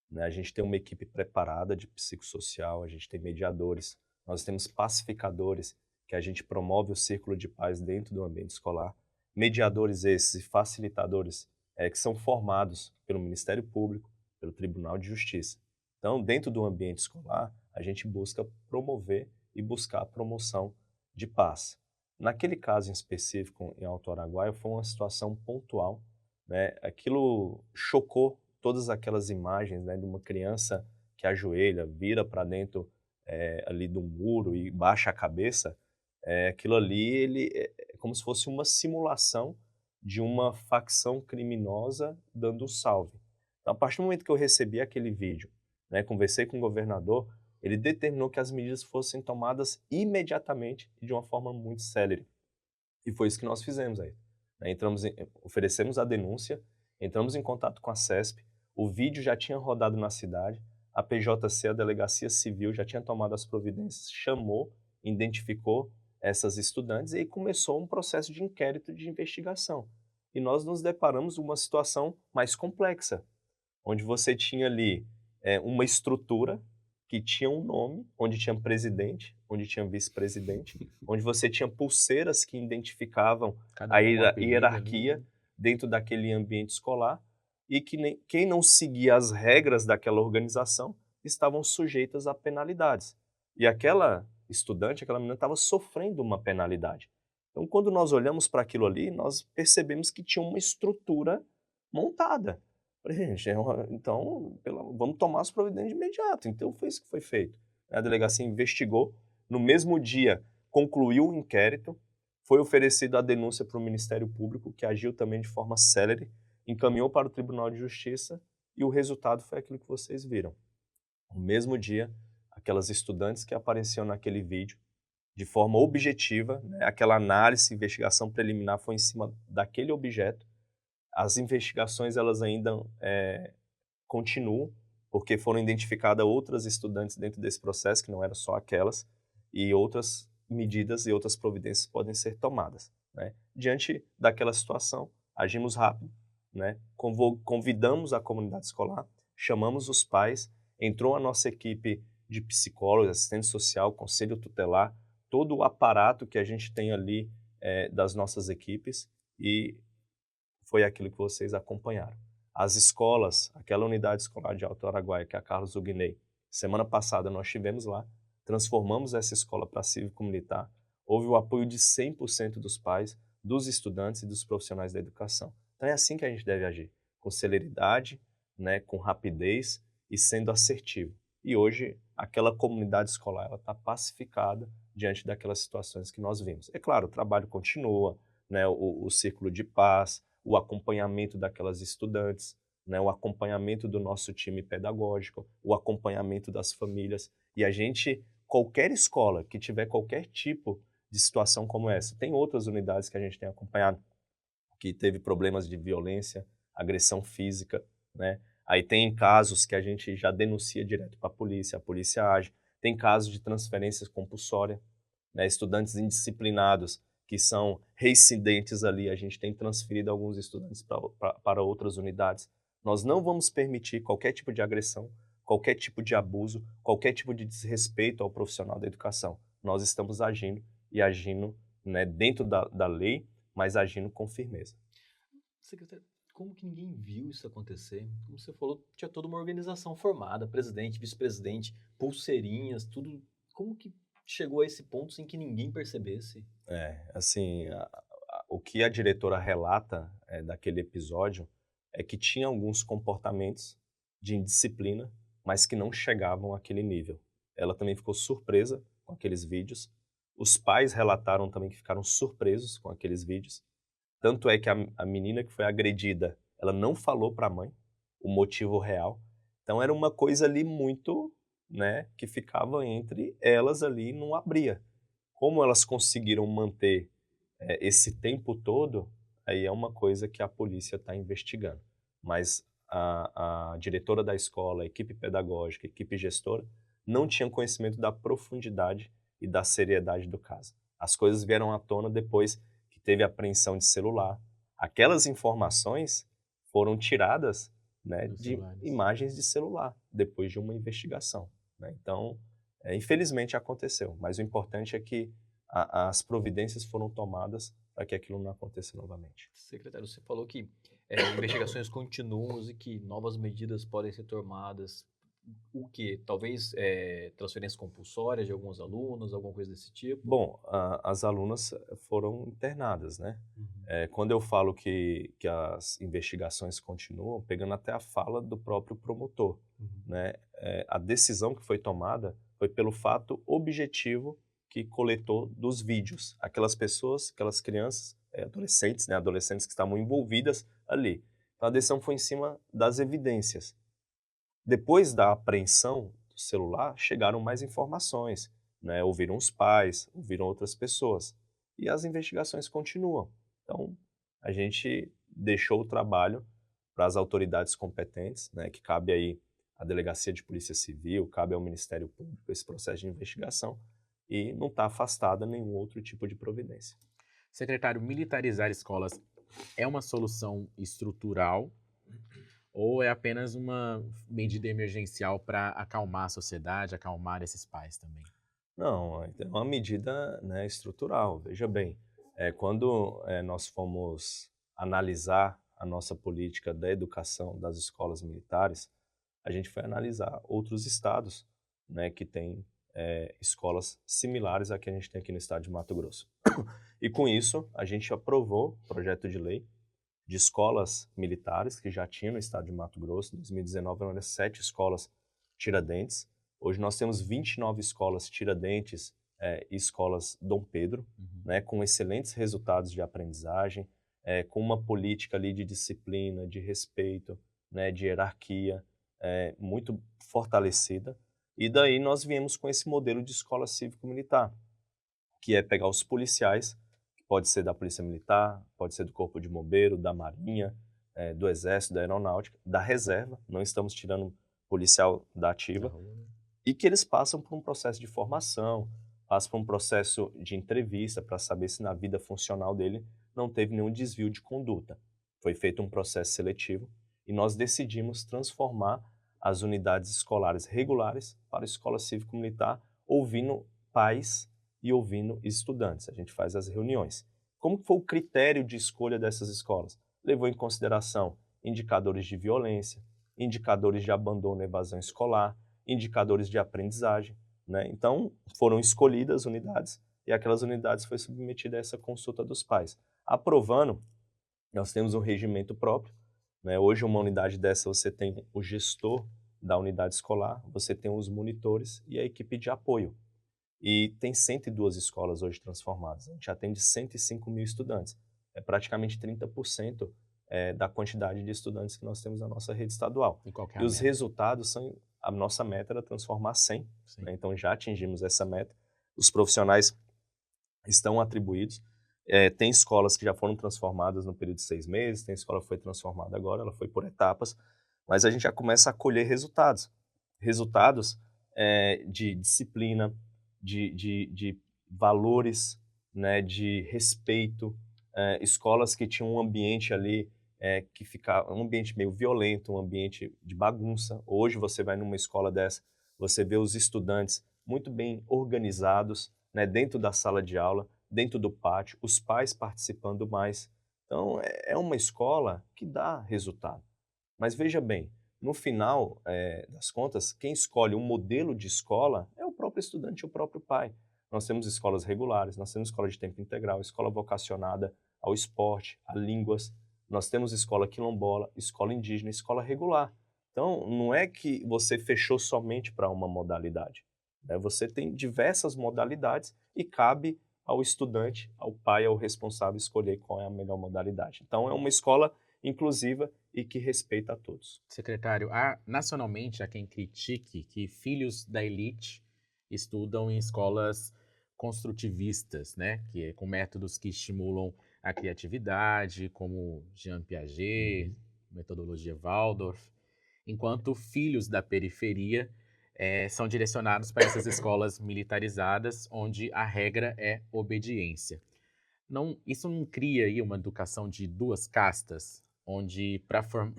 S3: né? A gente tem uma equipe preparada de psicossocial, a gente tem mediadores, nós temos pacificadores, que a gente promove o círculo de paz dentro do ambiente escolar, mediadores esses e facilitadores que são formados pelo Ministério Público, pelo Tribunal de Justiça. Então, dentro do ambiente escolar, a gente busca promover e buscar a promoção de paz. Naquele caso em específico, em Alto Araguaia, foi uma situação pontual, né? Aquilo chocou todas aquelas imagens, né, de uma criança que ajoelha, vira para dentro ali do muro e baixa a cabeça. Aquilo ali é como se fosse uma simulação de uma facção criminosa dando um salve. Então, a partir do momento que eu recebi aquele vídeo, né, conversei com o governador, ele determinou que as medidas fossem tomadas imediatamente e de uma forma muito célere. E foi isso que nós fizemos aí, né? Oferecemos a denúncia, entramos em contato com a CESP, o vídeo já tinha rodado na cidade, a PJC, a Delegacia Civil, já tinha tomado as providências, chamou, identificou essas estudantes e aí começou um processo de inquérito de investigação. E nós nos deparamos com uma situação mais complexa, onde você tinha ali uma estrutura que tinha um nome, onde tinha presidente, onde tinha vice-presidente, onde você tinha pulseiras que identificavam
S1: Cada
S3: a
S1: um com um apelido ali,
S3: hierarquia
S1: né?
S3: dentro daquele ambiente escolar e que quem não seguia as regras daquela organização estavam sujeitas a penalidades. E aquela estudante, aquela menina estava sofrendo uma penalidade. Então, quando nós olhamos para aquilo ali, nós percebemos que tinha uma estrutura montada. Falei, gente, então vamos tomar as providências de imediato. Então foi isso que foi feito. A delegacia investigou, no mesmo dia concluiu o inquérito, foi oferecida a denúncia para o Ministério Público, que agiu também de forma célere, encaminhou para o Tribunal de Justiça e o resultado foi aquilo que vocês viram. No mesmo dia, aquelas estudantes que apareciam naquele vídeo, de forma objetiva, né, aquela análise, investigação preliminar foi em cima daquele objeto. As investigações elas ainda continuam, porque foram identificadas outras estudantes dentro desse processo, que não eram só aquelas, e outras medidas e outras providências podem ser tomadas, né? Diante daquela situação, agimos rápido, né? Convidamos a comunidade escolar, chamamos os pais, entrou a nossa equipe de psicólogos, assistente social, conselho tutelar, todo o aparato que a gente tem ali das nossas equipes e foi aquilo que vocês acompanharam. As escolas, aquela unidade escolar de Alto Araguaia, que é a Carlos Ugnei, semana passada nós estivemos lá, transformamos essa escola para cívico-militar, houve o apoio de 100% dos pais, dos estudantes e dos profissionais da educação. Então é assim que a gente deve agir, com celeridade, né, com rapidez e sendo assertivo. E hoje, aquela comunidade escolar está pacificada diante daquelas situações que nós vimos. É claro, o trabalho continua, né, o círculo de paz, o acompanhamento daquelas estudantes, né, o acompanhamento do nosso time pedagógico, o acompanhamento das famílias. E a gente, qualquer escola que tiver qualquer tipo de situação como essa, tem outras unidades que a gente tem acompanhado, que teve problemas de violência, agressão física, né? Aí tem casos que a gente já denuncia direto para a polícia age. Tem casos de transferências compulsória, né? Estudantes indisciplinados que são reincidentes ali, a gente tem transferido alguns estudantes para outras unidades. Nós não vamos permitir qualquer tipo de agressão, qualquer tipo de abuso, qualquer tipo de desrespeito ao profissional da educação. Nós estamos agindo e agindo, né, dentro da lei, mas agindo com firmeza.
S2: Secretário, como que ninguém viu isso acontecer? Como você falou, tinha toda uma organização formada, presidente, vice-presidente, pulseirinhas, tudo. Como que chegou a esse ponto sem que ninguém percebesse?
S3: Assim, o que a diretora relata daquele episódio é que tinha alguns comportamentos de indisciplina, mas que não chegavam àquele nível. Ela também ficou surpresa com aqueles vídeos. Os pais relataram também que ficaram surpresos com aqueles vídeos. Tanto é que a menina que foi agredida, ela não falou para a mãe o motivo real. Então era uma coisa ali muito, né, que ficava entre elas ali e não abria. Como elas conseguiram manter esse tempo todo, aí é uma coisa que a polícia está investigando. Mas a diretora da escola, a equipe pedagógica, a equipe gestora, não tinham conhecimento da profundidade e da seriedade do caso. As coisas vieram à tona depois que teve apreensão de celular. Aquelas informações foram tiradas, né,
S1: Dos
S3: de
S1: celulares.
S3: imagens de celular, depois de uma investigação, né? Então, infelizmente aconteceu, mas o importante é que as providências foram tomadas para que aquilo não aconteça novamente.
S2: Secretário, você falou que investigações continuam e que novas medidas podem ser tomadas. o quê? Talvez transferência compulsória de alguns alunos, alguma coisa desse tipo?
S3: Bom, as alunas foram internadas, né?
S2: Uhum.
S3: Quando eu falo que as investigações continuam, pegando até a fala do próprio promotor,
S2: Uhum.
S3: né? A decisão que foi tomada foi pelo fato objetivo que coletou dos vídeos. Aquelas pessoas, aquelas crianças, adolescentes, né? Adolescentes que estavam envolvidas ali. Então, a decisão foi em cima das evidências. Depois da apreensão do celular, chegaram mais informações, né? Ouviram os pais, ouviram outras pessoas. E as investigações continuam. Então, a gente deixou o trabalho para as autoridades competentes, né? Que cabe aí à Delegacia de Polícia Civil, cabe ao Ministério Público esse processo de investigação e não está afastada nenhum outro tipo de providência.
S1: Secretário, militarizar escolas é uma solução estrutural ou é apenas uma medida emergencial para acalmar a sociedade, acalmar esses pais também?
S3: Não, é uma medida, né, estrutural. Veja bem, quando nós fomos analisar a nossa política da educação das escolas militares, a gente foi analisar outros estados, né, que têm escolas similares à que a gente tem aqui no estado de Mato Grosso. E com isso, a gente aprovou o projeto de lei de escolas militares que já tinha no estado de Mato Grosso. Em 2019 eram 7 escolas Tiradentes. Hoje nós temos 29 escolas Tiradentes e escolas Dom Pedro, né, com excelentes resultados de aprendizagem, com uma política ali de disciplina, de respeito, né, de hierarquia muito fortalecida. E daí nós viemos com esse modelo de escola cívico-militar, que é pegar os policiais, que pode ser da Polícia Militar, pode ser do Corpo de Bombeiro, da Marinha, do Exército, da Aeronáutica, da Reserva, não estamos tirando policial da ativa, e que eles passam por um processo de formação, passam por um processo de entrevista para saber se na vida funcional dele não teve nenhum desvio de conduta. Foi feito um processo seletivo e nós decidimos transformar as unidades escolares regulares para a escola cívico-militar, ouvindo pais e ouvindo estudantes. A gente faz as reuniões. Como foi o critério de escolha dessas escolas? Levou em consideração indicadores de violência, indicadores de abandono e evasão escolar, indicadores de aprendizagem, né? Então, foram escolhidas unidades e aquelas unidades foi submetida a essa consulta dos pais. Aprovando, nós temos um regimento próprio, né? Hoje, uma unidade dessa, você tem o gestor da unidade escolar, você tem os monitores e a equipe de apoio. E tem 102 escolas hoje transformadas. A gente atende 105 mil estudantes. É praticamente 30% da quantidade de estudantes que nós temos na nossa rede estadual.
S1: E qual que é
S3: E
S1: a
S3: os
S1: meta?
S3: resultados são... A nossa meta era transformar 100,
S1: Sim.
S3: né? Então já atingimos essa meta. Os profissionais estão atribuídos. Tem escolas que já foram transformadas no período de 6 meses, tem escola que foi transformada agora, ela foi por etapas, mas a gente já começa a colher resultados. Resultados de disciplina, de valores, né, de respeito, escolas que tinham um ambiente ali que ficava um ambiente meio violento, um ambiente de bagunça. Hoje você vai numa escola dessa, você vê os estudantes muito bem organizados, né, dentro da sala de aula, dentro do pátio, os pais participando mais. Então é uma escola que dá resultado. Mas veja bem, no final das contas, quem escolhe um modelo de escola é o próprio estudante e o próprio pai. Nós temos escolas regulares, nós temos escola de tempo integral, escola vocacionada ao esporte, a línguas, nós temos escola quilombola, escola indígena, escola regular. Então, não é que você fechou somente para uma modalidade, né? Você tem diversas modalidades e cabe ao estudante, ao pai, ao responsável escolher qual é a melhor modalidade. Então, é uma escola inclusiva e que respeita a todos.
S1: Secretário, nacionalmente há quem critique que filhos da elite estudam em escolas construtivistas, né? Que é com métodos que estimulam a criatividade, como Jean Piaget, metodologia Waldorf, enquanto filhos da periferia são direcionados para essas escolas militarizadas, onde a regra é obediência. Isso não cria aí uma educação de duas castas, onde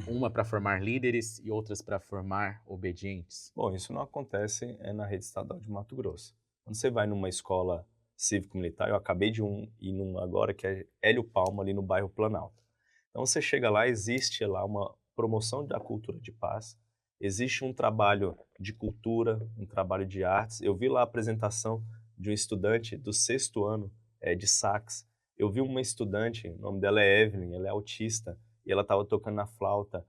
S1: uma para formar líderes e outras para formar obedientes?
S3: Bom, isso não acontece na rede estadual de Mato Grosso. Quando você vai numa escola cívico-militar, eu acabei de ir numa agora, que é Hélio Palma, ali no bairro Planalto. Então você chega lá, existe lá uma promoção da cultura de paz, Existe um trabalho de cultura, um trabalho de artes. Eu vi lá a apresentação de um estudante do 6º ano de sax. Eu vi uma estudante, o nome dela é Evelyn, ela é autista, e ela estava tocando na flauta,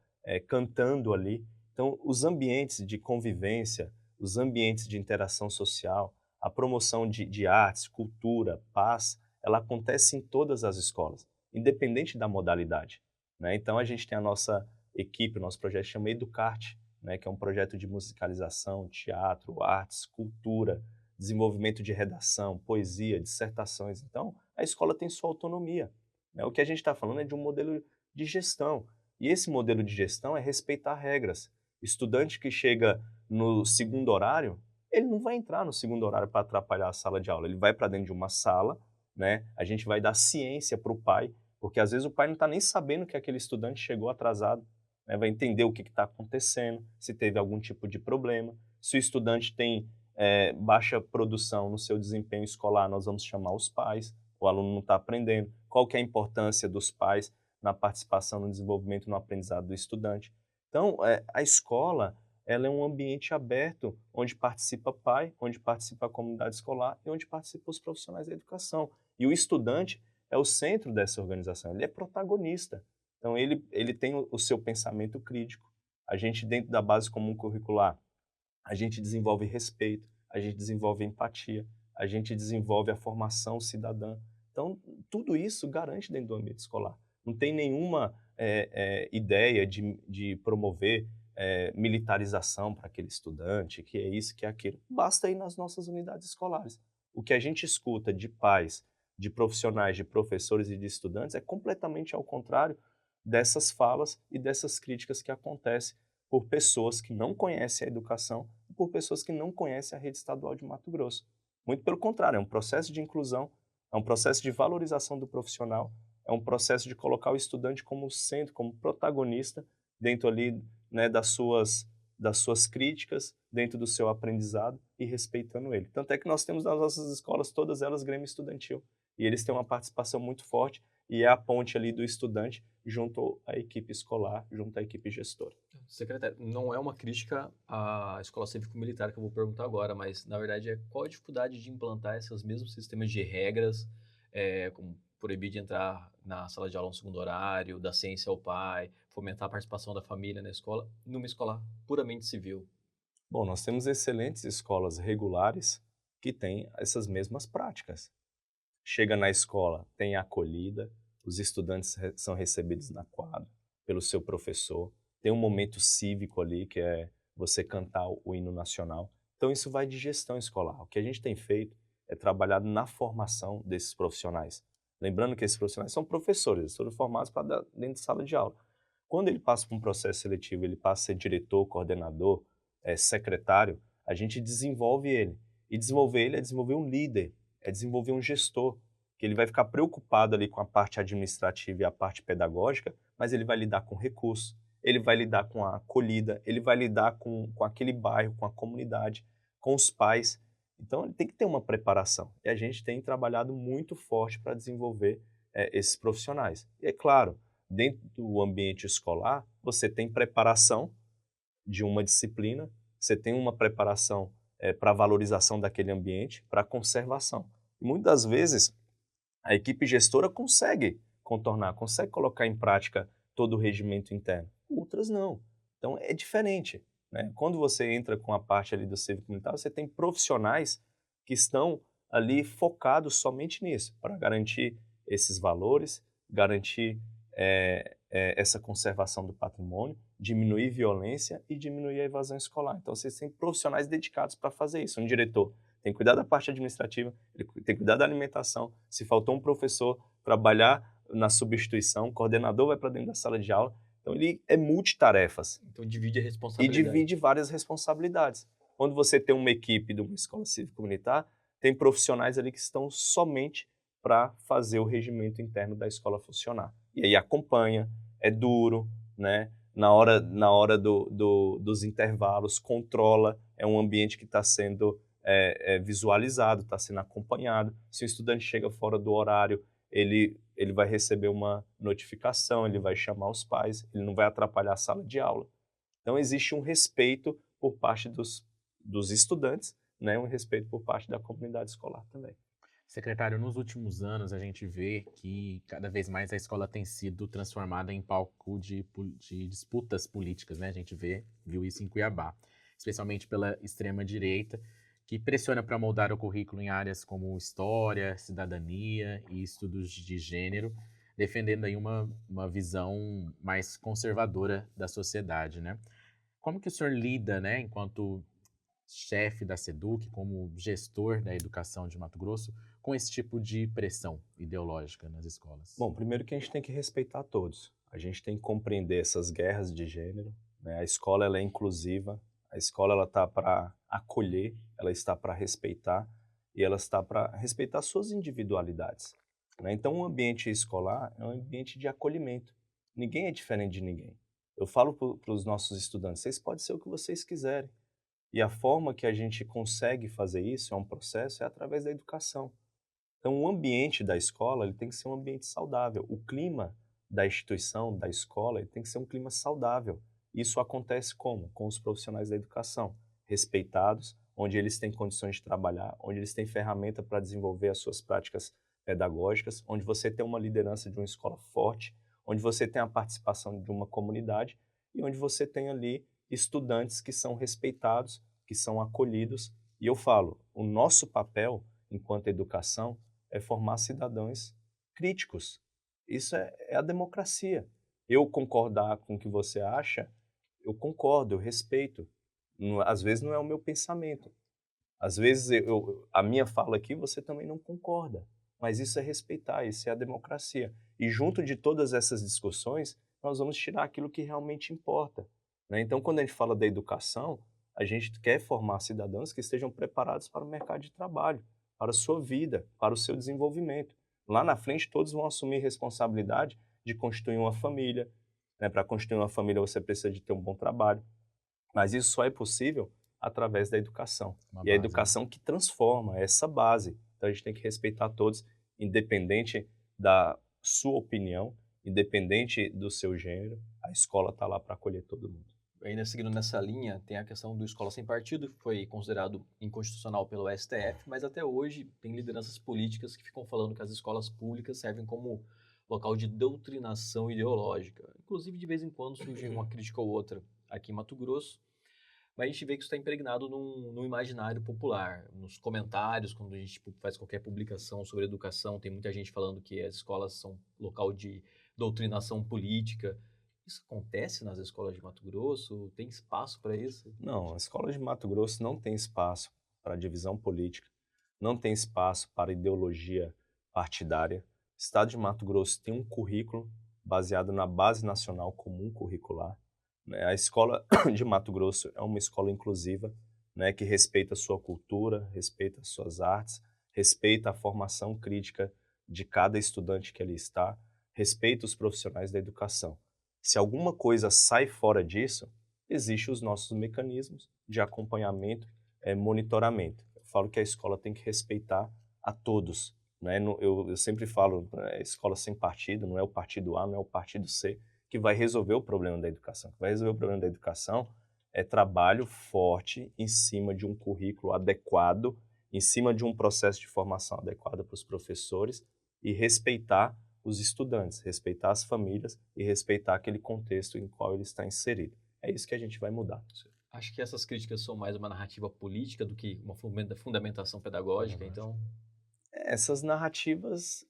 S3: cantando ali. Então, os ambientes de convivência, os ambientes de interação social, a promoção de artes, cultura, paz, ela acontece em todas as escolas, independente da modalidade, né? Então, a gente tem a nossa equipe, o nosso projeto chama Educarte, né, que é um projeto de musicalização, teatro, artes, cultura, desenvolvimento de redação, poesia, dissertações. Então, a escola tem sua autonomia, né? O que a gente está falando é de um modelo de gestão. E esse modelo de gestão é respeitar regras. Estudante que chega no segundo horário, ele não vai entrar no segundo horário para atrapalhar a sala de aula. Ele vai para dentro de uma sala, né? A gente vai dar ciência para o pai, porque às vezes o pai não está nem sabendo que aquele estudante chegou atrasado, né? Vai entender o que está acontecendo, se teve algum tipo de problema. Se o estudante tem baixa produção no seu desempenho escolar, nós vamos chamar os pais. O aluno não está aprendendo. Qual que é a importância dos pais na participação no desenvolvimento e no aprendizado do estudante? Então, a escola, ela é um ambiente aberto, onde participa pai, onde participa a comunidade escolar e onde participam os profissionais da educação. E o estudante é o centro dessa organização, ele é protagonista. Então, ele tem o seu pensamento crítico. A gente, dentro da base comum curricular, a gente desenvolve respeito, a gente desenvolve empatia, a gente desenvolve a formação cidadã. Então, tudo isso garante dentro do ambiente escolar. Não tem nenhuma ideia de promover militarização para aquele estudante, que é isso, que é aquilo. Basta ir nas nossas unidades escolares. O que a gente escuta de pais, de profissionais, de professores e de estudantes é completamente ao contrário dessas falas e dessas críticas que acontecem por pessoas que não conhecem a educação e por pessoas que não conhecem a rede estadual de Mato Grosso. Muito pelo contrário, é um processo de inclusão, é um processo de valorização do profissional, é um processo de colocar o estudante como centro, como protagonista dentro ali, né, das suas críticas, dentro do seu aprendizado e respeitando ele. Tanto é que nós temos nas nossas escolas, todas elas, Grêmio Estudantil, e eles têm uma participação muito forte e é a ponte ali do estudante junto à equipe escolar, junto à equipe gestora.
S2: Secretário, não é uma crítica à escola cívico-militar que eu vou perguntar agora, mas na verdade é qual a dificuldade de implantar esses mesmos sistemas de regras, como proibir de entrar na sala de aula no segundo horário, dar ciência ao pai, fomentar a participação da família na escola, numa escola puramente civil?
S3: Bom, nós temos excelentes escolas regulares que têm essas mesmas práticas. Chega na escola, tem acolhida, os estudantes são recebidos na quadra pelo seu professor, tem um momento cívico ali, que é você cantar o hino nacional. Então, isso vai de gestão escolar. O que a gente tem feito é trabalhar na formação desses profissionais. Lembrando que esses profissionais são professores, eles foram formados para dar dentro de sala de aula. Quando ele passa por um processo seletivo, ele passa a ser diretor, coordenador, secretário, a gente desenvolve ele. E desenvolver ele é desenvolver um líder, é desenvolver um gestor, que ele vai ficar preocupado ali com a parte administrativa e a parte pedagógica, mas ele vai lidar com recursos, ele vai lidar com a acolhida, ele vai lidar com aquele bairro, com a comunidade, com os pais. Então, ele tem que ter uma preparação. E a gente tem trabalhado muito forte para desenvolver esses profissionais. E é claro, dentro do ambiente escolar, você tem preparação de uma disciplina, você tem uma preparação para a valorização daquele ambiente, para a conservação. E muitas vezes, a equipe gestora consegue contornar, consegue colocar em prática todo o regimento interno. Outras não. Então, é diferente, né? Quando você entra com a parte ali do cívico-militar, você tem profissionais que estão ali focados somente nisso, para garantir esses valores, garantir essa conservação do patrimônio, diminuir violência e diminuir a evasão escolar. Então, vocês têm profissionais dedicados para fazer isso. Um diretor tem que cuidar da parte administrativa, ele tem que cuidar da alimentação. Se faltou um professor, trabalhar na substituição, o coordenador vai para dentro da sala de aula. Então, ele é multitarefas.
S2: Então divide a
S3: E
S2: responsabilidade.
S3: divide várias responsabilidades. Quando você tem uma equipe de uma escola cívico-militar, tem profissionais ali que estão somente para fazer o regimento interno da escola funcionar. E aí acompanha, é duro, né? Na hora dos intervalos, controla, é um ambiente que está sendo visualizado, está sendo acompanhado. Se o estudante chega fora do horário, ele vai receber uma notificação, ele vai chamar os pais, ele não vai atrapalhar a sala de aula. Então, existe um respeito por parte dos estudantes, né, um respeito por parte da comunidade escolar também.
S1: Secretário, nos últimos anos a gente vê que cada vez mais a escola tem sido transformada em palco de disputas políticas, né? A gente viu isso em Cuiabá, especialmente pela extrema-direita, que pressiona para moldar o currículo em áreas como história, cidadania e estudos de gênero, defendendo aí uma visão mais conservadora da sociedade, né? Como que o senhor lida, né, enquanto chefe da SEDUC, como gestor da educação de Mato Grosso, com esse tipo de pressão ideológica nas escolas?
S3: Bom, primeiro que a gente tem que respeitar todos. A gente tem que compreender essas guerras de gênero, né? A escola ela é inclusiva, a escola ela está para acolher, ela está para respeitar e ela está para respeitar suas individualidades, né? Então, o ambiente escolar é um ambiente de acolhimento. Ninguém é diferente de ninguém. Eu falo para os nossos estudantes, vocês podem ser o que vocês quiserem. E a forma que a gente consegue fazer isso, é um processo, é através da educação. Então, o ambiente da escola ele tem que ser um ambiente saudável. O clima da instituição, da escola, ele tem que ser um clima saudável. Isso acontece como? Com os profissionais da educação, respeitados, onde eles têm condições de trabalhar, onde eles têm ferramenta para desenvolver as suas práticas pedagógicas, onde você tem uma liderança de uma escola forte, onde você tem a participação de uma comunidade e onde você tem ali estudantes que são respeitados, que são acolhidos. E eu falo, o nosso papel enquanto educação é formar cidadãos críticos. Isso é a democracia. Eu concordar com o que você acha, eu concordo, eu respeito. Às vezes não é o meu pensamento. Às vezes a minha fala aqui você também não concorda. Mas isso é respeitar, isso é a democracia. E junto de todas essas discussões, nós vamos tirar aquilo que realmente importa, né? Então, quando a gente fala da educação, a gente quer formar cidadãos que estejam preparados para o mercado de trabalho, para a sua vida, para o seu desenvolvimento. Lá na frente, todos vão assumir responsabilidade de constituir uma família, né? Para constituir uma família, você precisa de ter um bom trabalho. Mas isso só é possível através da educação.
S1: Uma
S3: E a
S1: base, né?
S3: educação que transforma essa base. Então, a gente tem que respeitar todos, independente da sua opinião, independente do seu gênero. A escola está lá para acolher todo mundo.
S2: Ainda seguindo nessa linha, tem a questão do Escola Sem Partido, que foi considerado inconstitucional pelo STF, mas até hoje tem lideranças políticas que ficam falando que as escolas públicas servem como local de doutrinação ideológica. Inclusive, de vez em quando surge uma crítica ou outra aqui em Mato Grosso, mas a gente vê que isso está impregnado no imaginário popular, nos comentários, quando a gente faz qualquer publicação sobre educação, tem muita gente falando que as escolas são local de doutrinação política. Isso acontece nas escolas de Mato Grosso? Tem espaço para isso?
S3: Não, a escola de Mato Grosso não tem espaço para divisão política, não tem espaço para ideologia partidária. O Estado de Mato Grosso tem um currículo baseado na Base Nacional Comum Curricular, né? A escola de Mato Grosso é uma escola inclusiva, né, que respeita a sua cultura, respeita as suas artes, respeita a formação crítica de cada estudante que ali está, respeita os profissionais da educação. Se alguma coisa sai fora disso, existem os nossos mecanismos de acompanhamento, monitoramento. Eu falo que a escola tem que respeitar a todos, né? Eu sempre falo, escola sem partido, não é o partido A, não é o partido C, que vai resolver o problema da educação. O que vai resolver o problema da educação é trabalho forte em cima de um currículo adequado, em cima de um processo de formação adequado para os professores e respeitar os estudantes, respeitar as famílias e respeitar aquele contexto em qual ele está inserido. É isso que a gente vai mudar.
S2: Acho que essas críticas são mais uma narrativa política do que uma fundamentação pedagógica, então...
S3: Essas narrativas,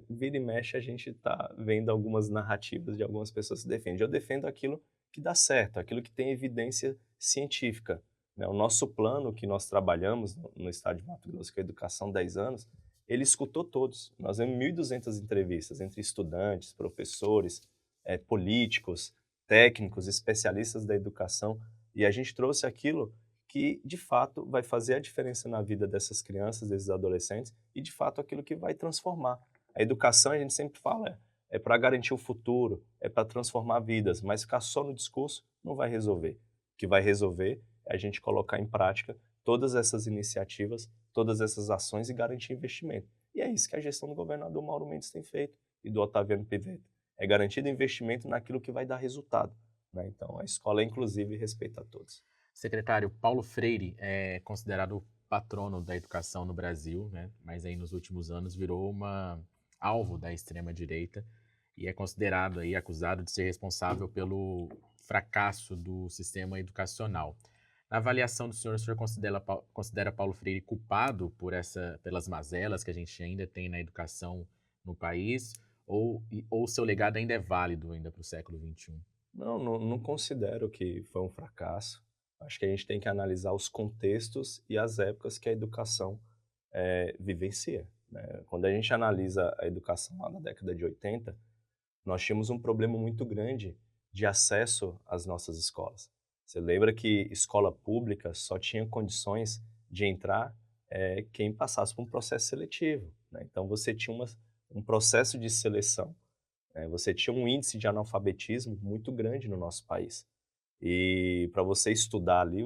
S3: vira e mexe, a gente está vendo algumas narrativas de algumas pessoas que defendem. Eu defendo aquilo que dá certo, aquilo que tem evidência científica, né? O nosso plano que nós trabalhamos no estado de Mato Grosso, que é a Educação 10 anos, ele escutou todos. Nós vemos 1.200 entrevistas entre estudantes, professores, políticos, técnicos, especialistas da educação, e a gente trouxe aquilo que, de fato, vai fazer a diferença na vida dessas crianças, desses adolescentes, e, de fato, aquilo que vai transformar. A educação, a gente sempre fala, é para garantir o futuro, é para transformar vidas, mas ficar só no discurso não vai resolver. O que vai resolver é a gente colocar em prática todas essas iniciativas, todas essas ações e garantir investimento. E é isso que a gestão do governador Mauro Mendes tem feito e do Otaviano Pivetta. É garantir investimento naquilo que vai dar resultado, né? Então, a escola é inclusiva e respeita a todos.
S1: Secretário, Paulo Freire é considerado o patrono da educação no Brasil, né? Mas aí nos últimos anos virou alvo da extrema-direita e é considerado aí, acusado de ser responsável pelo fracasso do sistema educacional. Na avaliação do senhor, o senhor considera Paulo Freire culpado pelas mazelas que a gente ainda tem na educação no país? Ou o seu legado ainda é válido ainda para o século XXI?
S3: Não considero que foi um fracasso. Acho que a gente tem que analisar os contextos e as épocas que a educação vivencia, né? Quando a gente analisa a educação lá na década de 80, nós tínhamos um problema muito grande de acesso às nossas escolas. Você lembra que escola pública só tinha condições de entrar quem passasse por um processo seletivo, né? Então você tinha um processo de seleção, né? Você tinha um índice de analfabetismo muito grande no nosso país. E para você estudar ali,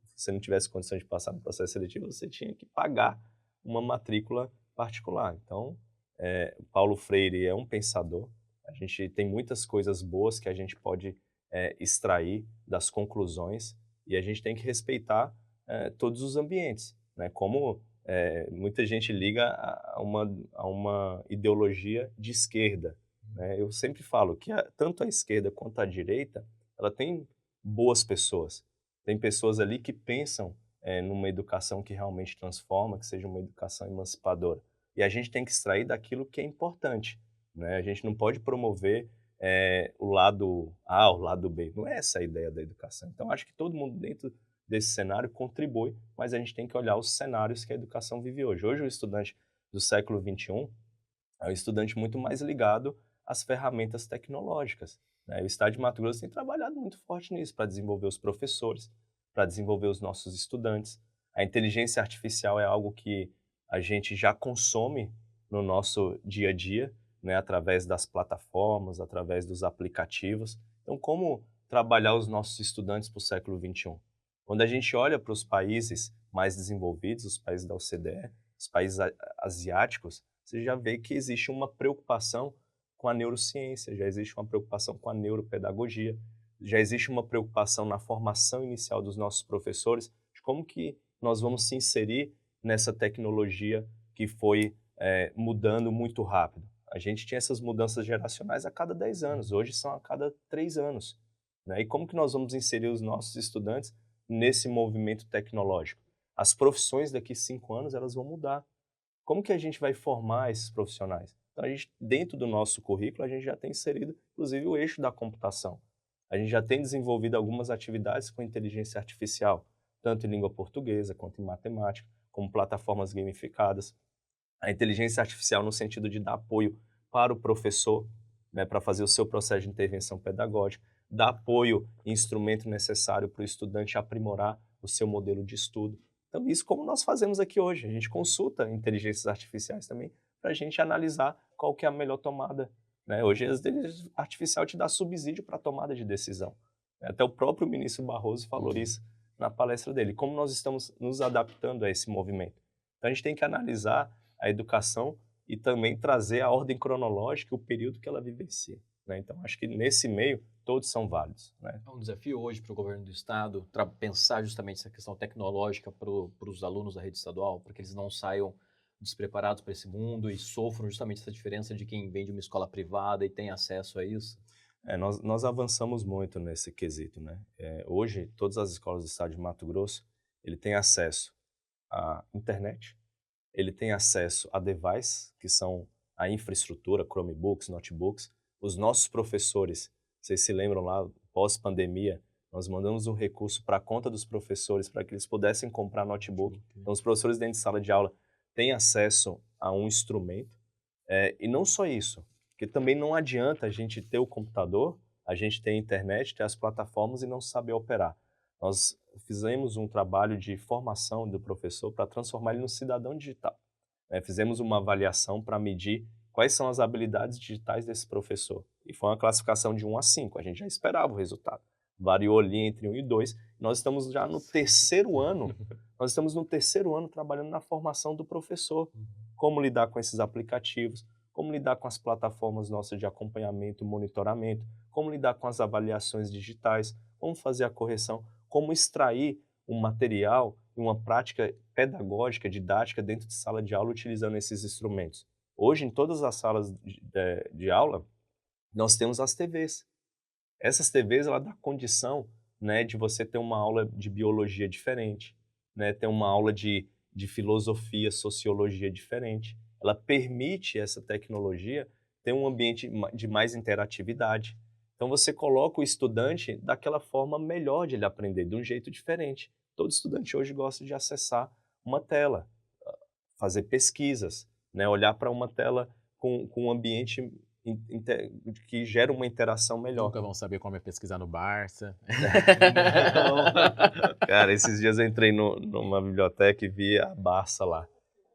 S3: se você não tivesse condições de passar no processo seletivo, você tinha que pagar uma matrícula particular. Então, Paulo Freire é um pensador. A gente tem muitas coisas boas que a gente pode extrair das conclusões e a gente tem que respeitar todos os ambientes, né? Como muita gente liga a uma ideologia de esquerda, né? Eu sempre falo que tanto a esquerda quanto a direita, ela tem boas pessoas. Tem pessoas ali que pensam numa educação que realmente transforma, que seja uma educação emancipadora. E a gente tem que extrair daquilo que é importante, né? A gente não pode promover o lado A, o lado B. Não é essa a ideia da educação. Então, acho que todo mundo dentro desse cenário contribui, mas a gente tem que olhar os cenários que a educação vive hoje. Hoje, o estudante do século XXI é um estudante muito mais ligado às ferramentas tecnológicas, né? O Estado de Mato Grosso tem trabalhado muito forte nisso, para desenvolver os professores, para desenvolver os nossos estudantes. A inteligência artificial é algo que a gente já consome no nosso dia a dia, né, através das plataformas, através dos aplicativos. Então, como trabalhar os nossos estudantes para o século XXI? Quando a gente olha para os países mais desenvolvidos, os países da OCDE, os países asiáticos, você já vê que existe uma preocupação com a neurociência, já existe uma preocupação com a neuropedagogia, já existe uma preocupação na formação inicial dos nossos professores, de como que nós vamos se inserir nessa tecnologia que foi mudando muito rápido. A gente tinha essas mudanças geracionais a cada 10 anos, hoje são a cada 3 anos, né? E como que nós vamos inserir os nossos estudantes nesse movimento tecnológico? As profissões daqui a 5 anos, elas vão mudar. Como que a gente vai formar esses profissionais? Então, a gente, dentro do nosso currículo, a gente já tem inserido, inclusive, o eixo da computação. A gente já tem desenvolvido algumas atividades com inteligência artificial, tanto em língua portuguesa quanto em matemática, como plataformas gamificadas. A inteligência artificial no sentido de dar apoio para o professor, né, para fazer o seu processo de intervenção pedagógica, dar apoio e instrumento necessário para o estudante aprimorar o seu modelo de estudo. Então, isso como nós fazemos aqui hoje. A gente consulta inteligências artificiais também para a gente analisar qual que é a melhor tomada, né? Hoje, a inteligência artificial te dá subsídio para a tomada de decisão. Até o próprio ministro Barroso falou isso na palestra dele. Como nós estamos nos adaptando a esse movimento? Então, a gente tem que analisar a educação e também trazer a ordem cronológica e o período que ela vivencia, né? Então, acho que nesse meio, todos são válidos, né?
S2: É um desafio hoje para o governo do estado pensar justamente essa questão tecnológica para os alunos da rede estadual, para que eles não saiam despreparados para esse mundo e sofram justamente essa diferença de quem vem de uma escola privada e tem acesso a isso.
S3: Nós avançamos muito nesse quesito, né? Hoje, todas as escolas do estado de Mato Grosso, ele tem acesso à internet, ele tem acesso a devices, que são a infraestrutura, Chromebooks, notebooks. Os nossos professores, vocês se lembram lá, pós-pandemia, nós mandamos um recurso para a conta dos professores para que eles pudessem comprar notebook. Então, os professores dentro de sala de aula têm acesso a um instrumento. E não só isso, porque também não adianta a gente ter o computador, a gente ter a internet, ter as plataformas e não saber operar. Nós fizemos um trabalho de formação do professor para transformar ele num cidadão digital. Fizemos uma avaliação para medir quais são as habilidades digitais desse professor. E foi uma classificação de 1 a 5, a gente já esperava o resultado. Variou ali entre 1 e 2. Nós estamos já no terceiro ano, trabalhando na formação do professor. Como lidar com esses aplicativos, como lidar com as plataformas nossas de acompanhamento, monitoramento, como lidar com as avaliações digitais, como fazer a correção, como extrair um material e uma prática pedagógica, didática dentro de sala de aula utilizando esses instrumentos. Hoje, em todas as salas de aula, nós temos as TVs. Essas TVs, ela dá condição, né, de você ter uma aula de biologia diferente, né, ter uma aula de filosofia, sociologia diferente. Ela permite essa tecnologia ter um ambiente de mais interatividade. Então você coloca o estudante daquela forma melhor de ele aprender, de um jeito diferente. Todo estudante hoje gosta de acessar uma tela, fazer pesquisas, né, olhar para uma tela com um ambiente que gera uma interação melhor.
S1: Nunca vão saber como é pesquisar no Barça.
S3: Cara, esses dias eu entrei numa biblioteca e vi a Barça lá.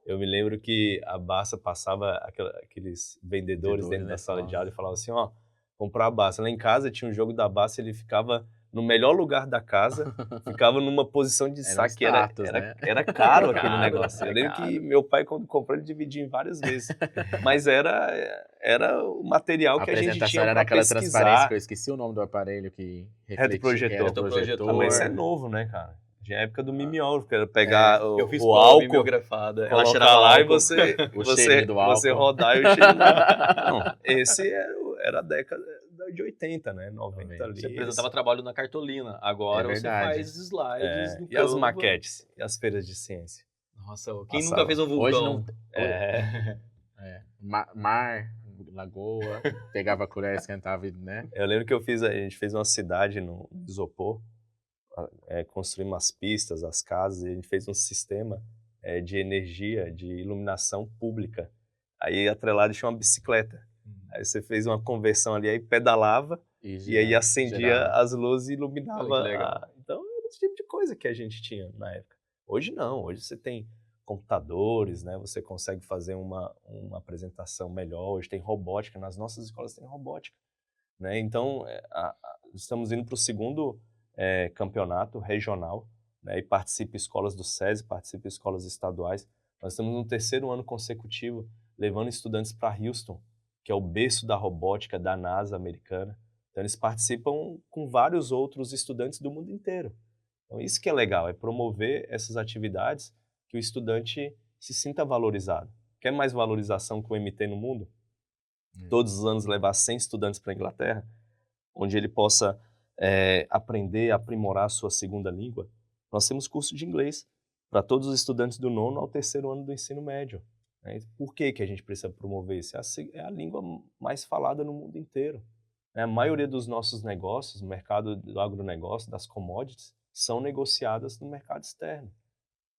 S3: Eu me lembro que a Barça passava aqueles vendedores dentro da sala de aula e falavam assim, ó, comprar a Barça. Lá em casa tinha um jogo da Barça, ele ficava no melhor lugar da casa, ficava numa posição de saque, era caro aquele negócio. Eu lembro que meu pai, quando comprou, ele dividia em várias vezes. Mas era o material que a gente tinha
S1: era
S3: para
S1: naquela
S3: pesquisar.
S1: transparência, que eu esqueci o nome do aparelho que refletia.
S3: Retroprojetor. Mas isso é novo, né, cara? Já é época do mimiol, que era pegar
S2: eu fiz
S3: o álcool,
S2: mimeografada, ela
S3: colocar lá e você rodar e o cheiro Não, esse era a década de 80, né? 90 ali.
S2: Você apresentava trabalho na cartolina, agora você faz slides no
S3: E as maquetes, e as feiras de ciência.
S2: Nossa, quem nunca fez um vulcão?
S1: Hoje não... Mar, lagoa, pegava a colher, esquentava, né?
S3: Eu lembro que a gente fez uma cidade no isopor, construímos as pistas, as casas, e a gente fez um sistema de energia, de iluminação pública. Aí atrelado tinha uma bicicleta. Aí você fez uma conversão ali, aí pedalava, e aí acendia as luzes e iluminava. Então era esse tipo de coisa que a gente tinha na época. Hoje não, hoje você tem computadores, né? Você consegue fazer uma apresentação melhor. Hoje tem robótica, nas nossas escolas tem robótica, né? Então estamos indo para o segundo campeonato regional, né? E participa escolas do SESI, participa escolas estaduais. Nós estamos no 3º ano consecutivo levando estudantes para Houston, que é o berço da robótica da NASA americana. Então eles participam com vários outros estudantes do mundo inteiro. Então isso que é legal, é promover essas atividades que o estudante se sinta valorizado. Quer mais valorização que o MT no mundo? Todos os anos levar 100 estudantes para a Inglaterra, onde ele possa aprender, aprimorar a sua segunda língua. Nós temos curso de inglês para todos os estudantes do 9º ao 3º ano do ensino médio. Por que a gente precisa promover isso? É a língua mais falada no mundo inteiro. A maioria dos nossos negócios, no mercado do agronegócio, das commodities, são negociadas no mercado externo.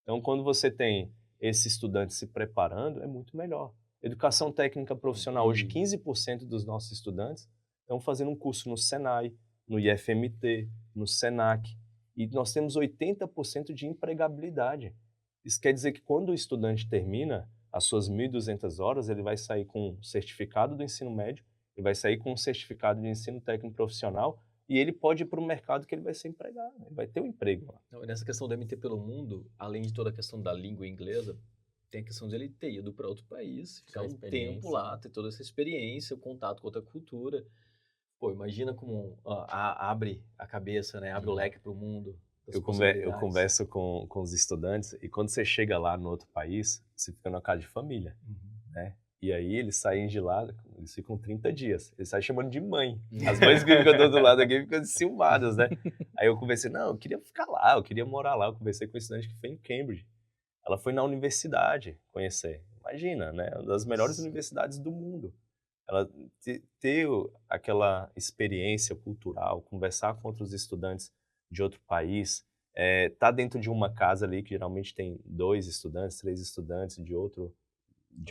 S3: Então, quando você tem esse estudante se preparando, é muito melhor. Educação técnica profissional, hoje 15% dos nossos estudantes estão fazendo um curso no Senai, no IFMT, no Senac, e nós temos 80% de empregabilidade. Isso quer dizer que quando o estudante termina as suas 1.200 horas, ele vai sair com um certificado do ensino médio, ele vai sair com um certificado de ensino técnico profissional e ele pode ir para o mercado que ele vai ser empregado, ele vai ter um emprego lá.
S2: Não, nessa questão do MT pelo mundo, além de toda a questão da língua inglesa, tem a questão de ele ter ido para outro país, ficar um tempo lá, ter toda essa experiência, o contato com outra cultura. Pô, imagina como abre a cabeça, né? Abre o leque para o mundo.
S3: Eu converso com os estudantes e quando você chega lá no outro país, você fica numa casa de família, né? E aí eles saem de lá, eles ficam 30 dias. Eles saem chamando de mãe. As mães que ficam do outro lado aqui ficam enciumadas, né? Aí eu conversei, não, eu queria ficar lá, eu queria morar lá. Eu conversei com uma estudante que foi em Cambridge. Ela foi na universidade conhecer. Imagina, né? Uma das melhores universidades do mundo. Ela ter aquela experiência cultural, conversar com outros estudantes de outro país, tá dentro de uma casa ali que geralmente tem 2 estudantes, 3 estudantes de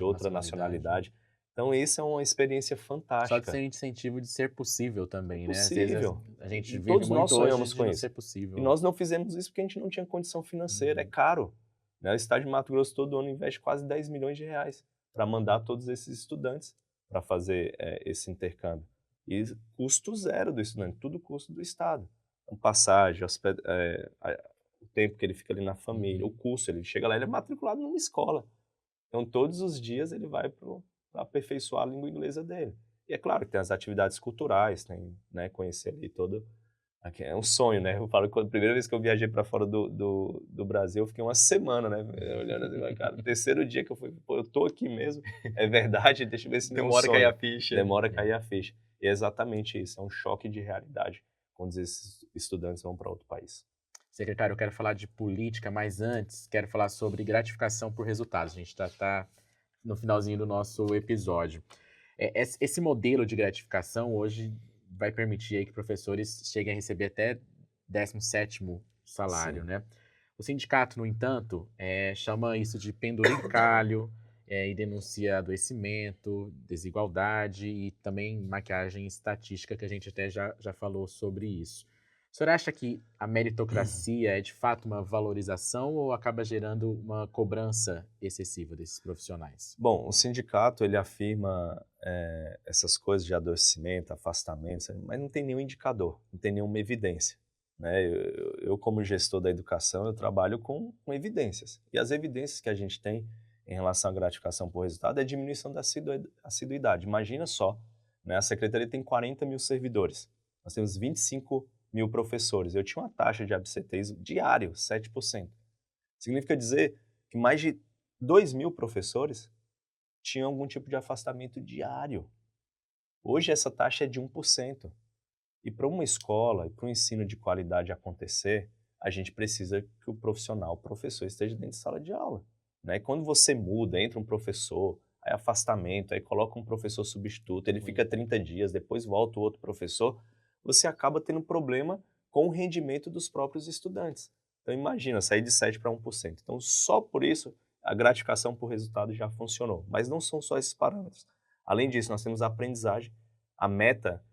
S3: outra nacionalidade. Então, isso é uma experiência fantástica.
S1: Só de ser incentivo de ser possível também, né?
S3: Possível.
S1: Às vezes a gente vive
S3: todos
S1: muito
S3: nós sonhamos
S1: hoje
S3: com
S1: de
S3: isso.
S1: ser possível.
S3: E nós não fizemos isso porque a gente não tinha condição financeira, é caro. Né? O estado de Mato Grosso todo ano investe quase 10 milhões de reais para mandar todos esses estudantes para fazer esse intercâmbio. E custo zero do estudante, tudo custo do estado. Então, passagem, o tempo que ele fica ali na família, o curso, ele chega lá, ele é matriculado numa escola. Então, todos os dias ele vai para para aperfeiçoar a língua inglesa dele. E é claro que tem as atividades culturais, tem, né, conhecer ali todo... Aqui é um sonho, né? Eu falo que a primeira vez que eu viajei para fora do Brasil, eu fiquei uma semana, né? Olhando assim, mas, cara, o terceiro dia que eu fui, pô, eu tô aqui mesmo, é verdade, deixa eu ver se não é um
S2: Demora a cair
S3: sonho.
S2: a ficha.
S3: Demora a cair a ficha. E é exatamente isso, é um choque de realidade quando esses estudantes vão para outro país.
S1: Secretário, eu quero falar de política, mas antes quero falar sobre gratificação por resultados. A gente tá no finalzinho do nosso episódio. Esse modelo de gratificação hoje vai permitir aí que professores cheguem a receber até 17º salário,
S3: Sim.
S1: né? O sindicato, no entanto, chama isso de penduricalho e denuncia adoecimento, desigualdade e também maquiagem estatística, que a gente até já falou sobre isso. O senhor acha que a meritocracia é de fato uma valorização ou acaba gerando uma cobrança excessiva desses profissionais?
S3: Bom, o sindicato, ele afirma essas coisas de adoecimento, afastamento, mas não tem nenhum indicador, não tem nenhuma evidência, né? Eu, como gestor da educação, eu trabalho com evidências. E as evidências que a gente tem em relação à gratificação por resultado é a diminuição da assiduidade. Imagina só, né? A secretaria tem 40 mil servidores, nós temos 25 mil professores. Eu tinha uma taxa de absenteísmo diário, 7%. Significa dizer que mais de 2 mil professores tinham algum tipo de afastamento diário. Hoje essa taxa é de 1%. E para uma escola e para um ensino de qualidade acontecer, a gente precisa que o profissional, o professor, esteja dentro de sala de aula, né? E quando você muda, entra um professor, aí afastamento, aí coloca um professor substituto, ele fica 30 dias, depois volta o outro professor, você acaba tendo problema com o rendimento dos próprios estudantes. Então imagina, sair de 7% para 1%. Então só por isso a gratificação por resultado já funcionou. Mas não são só esses parâmetros. Além disso, nós temos a aprendizagem, a meta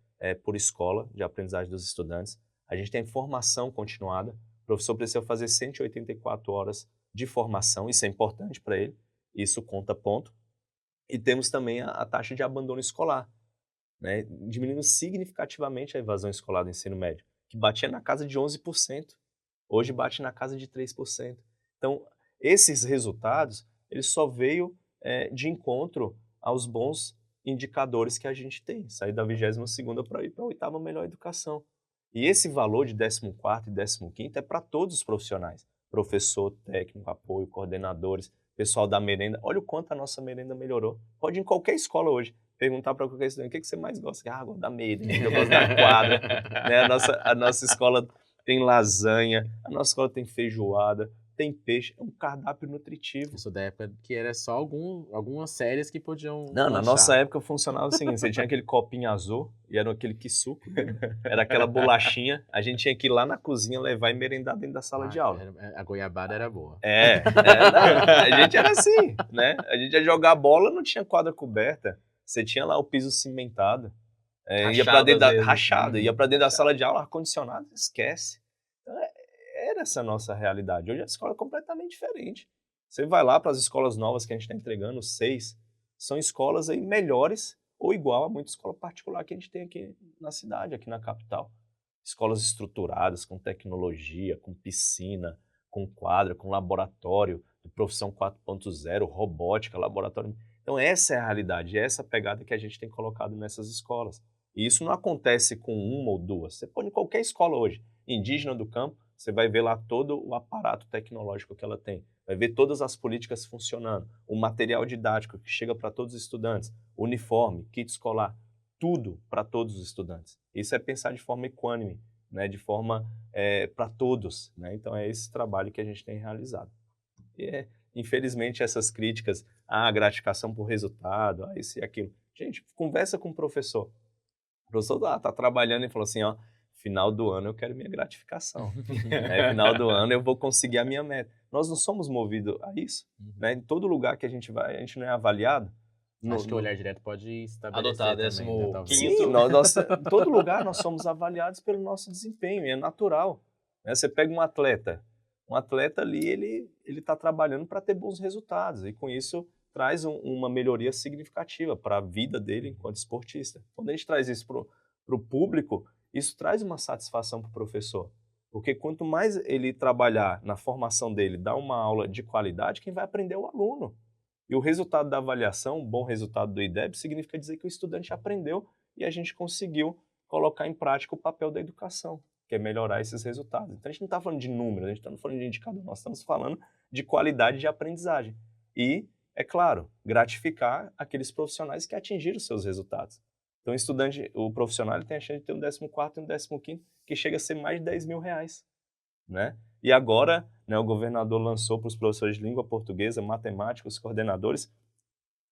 S3: por escola de aprendizagem dos estudantes. A gente tem formação continuada. O professor precisa fazer 184 horas de formação, isso é importante para ele, isso conta ponto. E temos também a taxa de abandono escolar, né? Diminuindo significativamente a evasão escolar do ensino médio, que batia na casa de 11%, hoje bate na casa de 3%. Então, esses resultados, eles só veio de encontro aos bons indicadores que a gente tem, sair da 22ª para ir para a 8ª melhor educação. E esse valor de 14º e 15º é para todos os profissionais, professor, técnico, apoio, coordenadores, pessoal da merenda. Olha o quanto a nossa merenda melhorou. Pode ir em qualquer escola hoje, perguntar para qualquer estudante, o que você mais gosta? Ah, eu gosto da merenda, eu gosto da quadra. Né? A nossa escola tem lasanha, a nossa escola tem feijoada, tem peixe, é um cardápio nutritivo.
S1: Eu sou da época que era só algumas séries que podiam
S3: Não, na
S1: lanchar.
S3: nossa época funcionava o seguinte, você tinha aquele copinho azul, e era aquele kisuko, era aquela bolachinha, a gente tinha que ir lá na cozinha levar e merendar dentro da sala de aula.
S1: A goiabada era boa.
S3: Não, a gente era assim, né? A gente ia jogar bola, não tinha quadra coberta, você tinha lá o piso cimentado, ia pra dentro rachado, ia pra dentro da sala de aula, ar-condicionado, esquece. Então, era essa a nossa realidade. Hoje a escola é completamente diferente. Você vai lá para as escolas novas que a gente está entregando, 6, são escolas aí melhores ou igual a muita escola particular que a gente tem aqui na cidade, aqui na capital. Escolas estruturadas, com tecnologia, com piscina, com quadra, com laboratório, de profissão 4.0, robótica, laboratório. Então essa é a realidade, é essa pegada que a gente tem colocado nessas escolas. E isso não acontece com uma ou duas. Você pode em qualquer escola hoje, indígena do campo, você vai ver lá todo o aparato tecnológico que ela tem. Vai ver todas as políticas funcionando, o material didático que chega para todos os estudantes, uniforme, kit escolar, tudo para todos os estudantes. Isso é pensar de forma equânime, né? De forma para todos. Né? Então é esse trabalho que a gente tem realizado. E infelizmente essas críticas, gratificação por resultado, isso e aquilo. Gente, conversa com o professor. O professor tá trabalhando e falou assim, ó, final do ano eu quero minha gratificação. Final do ano eu vou conseguir a minha meta. Nós não somos movidos a isso. Né? Em todo lugar que a gente vai, a gente não é avaliado.
S1: Acho que o Olhar Direto pode estabelecer
S2: adotar
S1: também, né, talvez.
S3: Sim, em todo lugar nós somos avaliados pelo nosso desempenho, é natural. Né? Você pega um atleta ali, ele está trabalhando para ter bons resultados, e com isso traz uma melhoria significativa para a vida dele enquanto esportista. Quando a gente traz isso para o público, isso traz uma satisfação para o professor, porque quanto mais ele trabalhar na formação dele, dar uma aula de qualidade, quem vai aprender é o aluno. E o resultado da avaliação, um bom resultado do IDEB, significa dizer que o estudante aprendeu e a gente conseguiu colocar em prática o papel da educação, que é melhorar esses resultados. Então a gente não está falando de números, a gente não está falando de indicador, nós estamos falando de qualidade de aprendizagem. E, é claro, gratificar aqueles profissionais que atingiram seus resultados. Então o profissional ele tem a chance de ter um 14º e um 15º, que chega a ser mais de R$10.000, né? E agora, né, o governador lançou para os professores de língua portuguesa, matemáticos, coordenadores,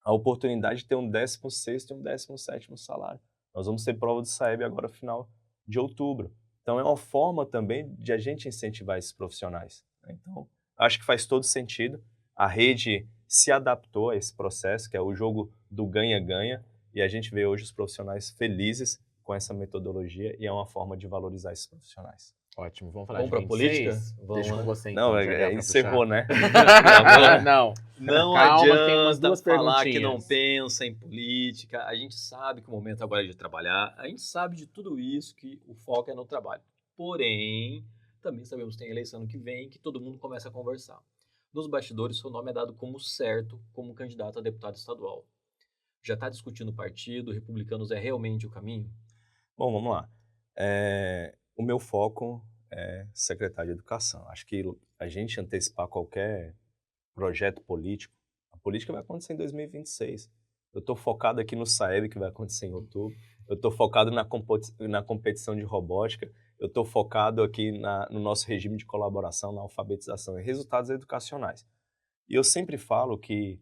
S3: a oportunidade de ter um 16º e um 17º salário. Nós vamos ter prova do SAEB agora, final de outubro. Então, é uma forma também de a gente incentivar esses profissionais, né? Então, acho que faz todo sentido. A rede se adaptou a esse processo, que é o jogo do ganha-ganha, e a gente vê hoje os profissionais felizes com essa metodologia e é uma forma de valorizar esses profissionais.
S1: Ótimo, vamos falar
S2: Vamos
S1: de
S2: para política?
S1: 26?
S2: Vamos,
S1: Deixa com
S2: né?
S1: você,
S3: Não,
S1: então, Jardel, pra
S3: encerrou,
S1: puxar.
S3: né?
S1: Não.
S2: Não
S1: Calma, tem umas
S2: adianta
S1: duas
S2: falar que não
S1: perguntinhas.
S2: pensa em política. A gente sabe que o momento agora é de trabalhar. A gente sabe de tudo isso, que o foco é no trabalho. Porém, também sabemos que tem eleição ano que vem, que todo mundo começa a conversar. Nos bastidores, seu nome é dado como certo como candidato a deputado estadual. Já está discutindo o partido, republicanos é realmente o caminho?
S3: Bom, vamos lá. O meu foco é secretário de Educação. Acho que a gente antecipar qualquer projeto político, a política vai acontecer em 2026. Eu estou focado aqui no SAEB, que vai acontecer em outubro. Eu estou focado na competição de robótica. Eu estou focado aqui no nosso regime de colaboração, na alfabetização e resultados educacionais. E eu sempre falo que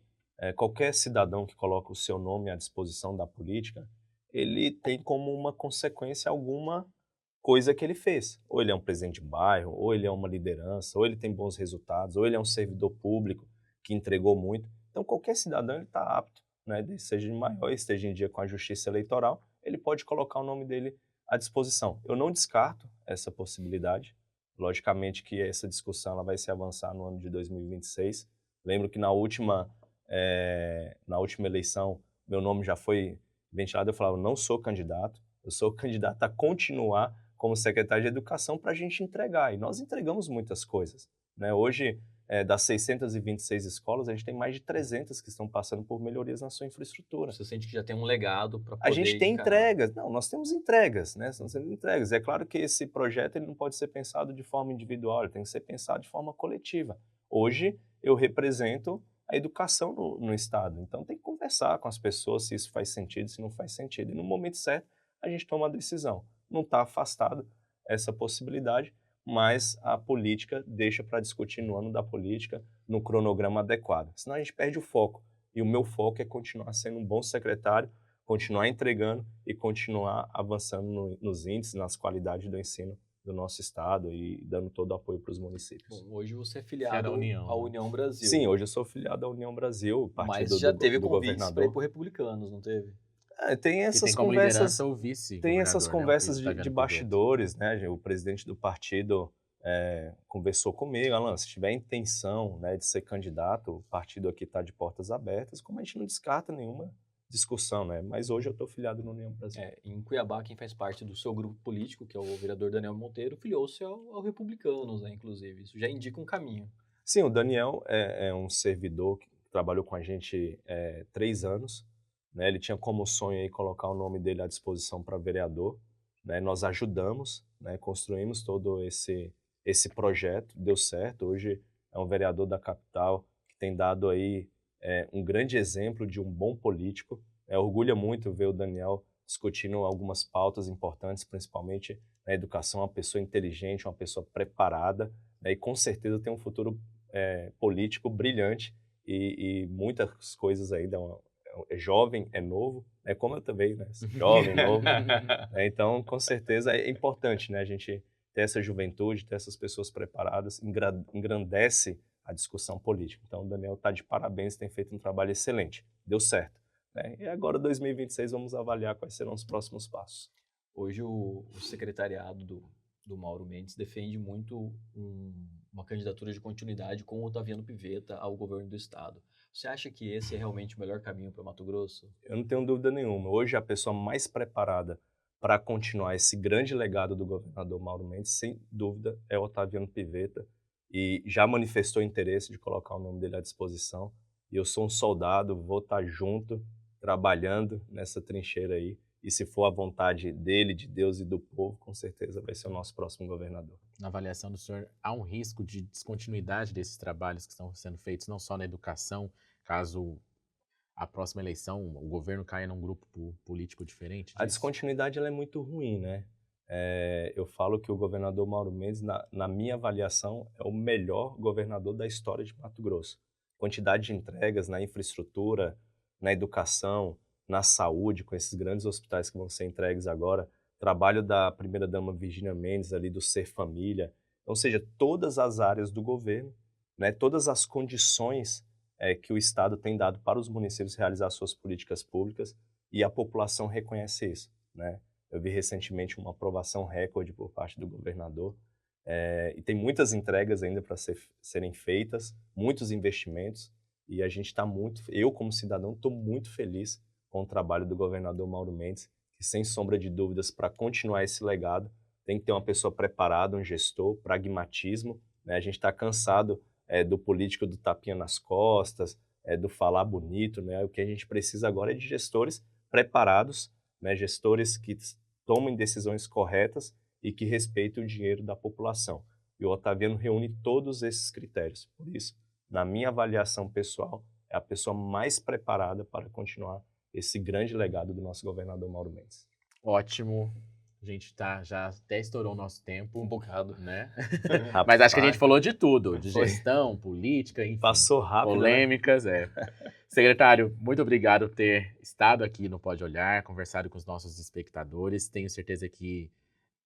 S3: qualquer cidadão que coloca o seu nome à disposição da política, ele tem como uma consequência alguma coisa que ele fez. Ou ele é um presidente de bairro, ou ele é uma liderança, ou ele tem bons resultados, ou ele é um servidor público que entregou muito. Então, qualquer cidadão está apto, né, seja de maior, esteja em dia com a justiça eleitoral, ele pode colocar o nome dele à disposição. Eu não descarto essa possibilidade. Logicamente que essa discussão ela vai se avançar no ano de 2026. Lembro que na última eleição, meu nome já foi ventilado, eu falava, não sou candidato, eu sou candidato a continuar como secretário de Educação para a gente entregar. E nós entregamos muitas coisas, né? Hoje, das 626 escolas, a gente tem mais de 300 que estão passando por melhorias na sua infraestrutura.
S2: Você sente que já tem um legado para poder
S3: A gente tem
S2: encarar.
S3: entregas. Não, nós temos entregas, né? Nós temos entregas. É claro que esse projeto ele não pode ser pensado de forma individual, ele tem que ser pensado de forma coletiva. Hoje, eu represento a educação no Estado. Então, tem que conversar com as pessoas se isso faz sentido, se não faz sentido. E no momento certo, a gente toma a decisão. Não está afastado essa possibilidade, mas a política deixa para discutir no ano da política, no cronograma adequado. Senão a gente perde o foco. E o meu foco é continuar sendo um bom secretário, continuar entregando e continuar avançando nos índices, nas qualidades do ensino do nosso estado e dando todo o apoio para os municípios.
S2: Bom, hoje você é
S1: Você é
S2: filiado
S1: da União,
S2: à
S1: né?
S2: União Brasil.
S3: Sim, hoje eu sou filiado à União Brasil, partido
S2: Mas já
S3: do
S2: teve convites para ir
S3: governador.
S2: para Republicanos, não teve?
S3: Tem
S1: E
S3: essas
S1: tem como
S3: conversas,
S1: liderança o vice-governador,
S3: tem essas
S1: né, o
S3: conversas
S1: Otaviano
S3: de
S1: Pivetta.
S3: bastidores, né? O presidente do partido conversou comigo, Alan, se tiver intenção, né, de ser candidato, o partido aqui está de portas abertas, como a gente não descarta nenhuma discussão, né? Mas hoje eu estou filiado na União Brasil.
S2: Em Cuiabá, quem faz parte do seu grupo político, que é o vereador Daniel Monteiro, filiou-se ao Republicanos, né, inclusive. Isso já indica um caminho.
S3: Sim, o Daniel é um servidor que trabalhou com a gente 3 anos, né? Ele tinha como sonho aí colocar o nome dele à disposição para vereador, né? Nós ajudamos, né? Construímos todo esse projeto, deu certo. Hoje é um vereador da capital que tem dado aí um grande exemplo de um bom político. Orgulha muito ver o Daniel discutindo algumas pautas importantes, principalmente na educação, uma pessoa inteligente, uma pessoa preparada, né? E com certeza tem um futuro político brilhante e muitas coisas ainda. É jovem, é novo, como eu também, né? Jovem, novo. Então, com certeza, é importante, né? A gente ter essa juventude, ter essas pessoas preparadas, engrandece a discussão política. Então, o Daniel está de parabéns, tem feito um trabalho excelente. Deu certo, né? E agora, 2026, vamos avaliar quais serão os próximos passos.
S2: Hoje, o secretariado do Mauro Mendes defende muito uma candidatura de continuidade com o Otaviano Pivetta ao governo do estado. Você acha que esse é realmente o melhor caminho para Mato Grosso?
S3: Eu não tenho dúvida nenhuma. Hoje, a pessoa mais preparada para continuar esse grande legado do governador Mauro Mendes, sem dúvida, é o Otaviano Pivetta, e já manifestou interesse de colocar o nome dele à disposição. e eu sou um soldado, vou estar junto, trabalhando nessa trincheira aí, e se for a vontade dele, de Deus e do povo, com certeza vai ser o nosso próximo governador.
S1: Na avaliação do senhor, há um risco de descontinuidade desses trabalhos que estão sendo feitos, não só na educação, caso a próxima eleição o governo caia num grupo político diferente
S3: A
S1: disso?
S3: descontinuidade ela é muito ruim, né? Eu falo que o governador Mauro Mendes, na minha avaliação, é o melhor governador da história de Mato Grosso. Quantidade de entregas na infraestrutura, na educação, na saúde, com esses grandes hospitais que vão ser entregues agora, trabalho da primeira-dama Virgínia Mendes, ali do Ser Família, ou seja, todas as áreas do governo, né, todas as condições que o Estado tem dado para os municípios realizar suas políticas públicas, e a população reconhece isso, né? Eu vi recentemente uma aprovação recorde por parte do governador, e tem muitas entregas ainda para serem feitas, muitos investimentos, e a gente está eu como cidadão estou muito feliz com o trabalho do governador Mauro Mendes, que sem sombra de dúvidas, para continuar esse legado, tem que ter uma pessoa preparada, um gestor, pragmatismo, né? A gente está cansado do político do tapinha nas costas, do falar bonito, né? O que a gente precisa agora é de gestores preparados, né? Gestores que tomem decisões corretas e que respeitem o dinheiro da população. E o Otaviano reúne todos esses critérios. Por isso, na minha avaliação pessoal, é a pessoa mais preparada para continuar esse grande legado do nosso governador Mauro Mendes.
S1: Ótimo. A gente já até estourou o nosso tempo.
S2: Um bocado.
S1: Né?
S3: Rapaz,
S1: Mas acho que a gente falou de tudo, de
S3: foi.
S1: gestão, política, enfim.
S3: Passou rápido,
S1: polêmicas, Secretário, muito obrigado por ter estado aqui no Pode Olhar, conversado com os nossos espectadores. Tenho certeza que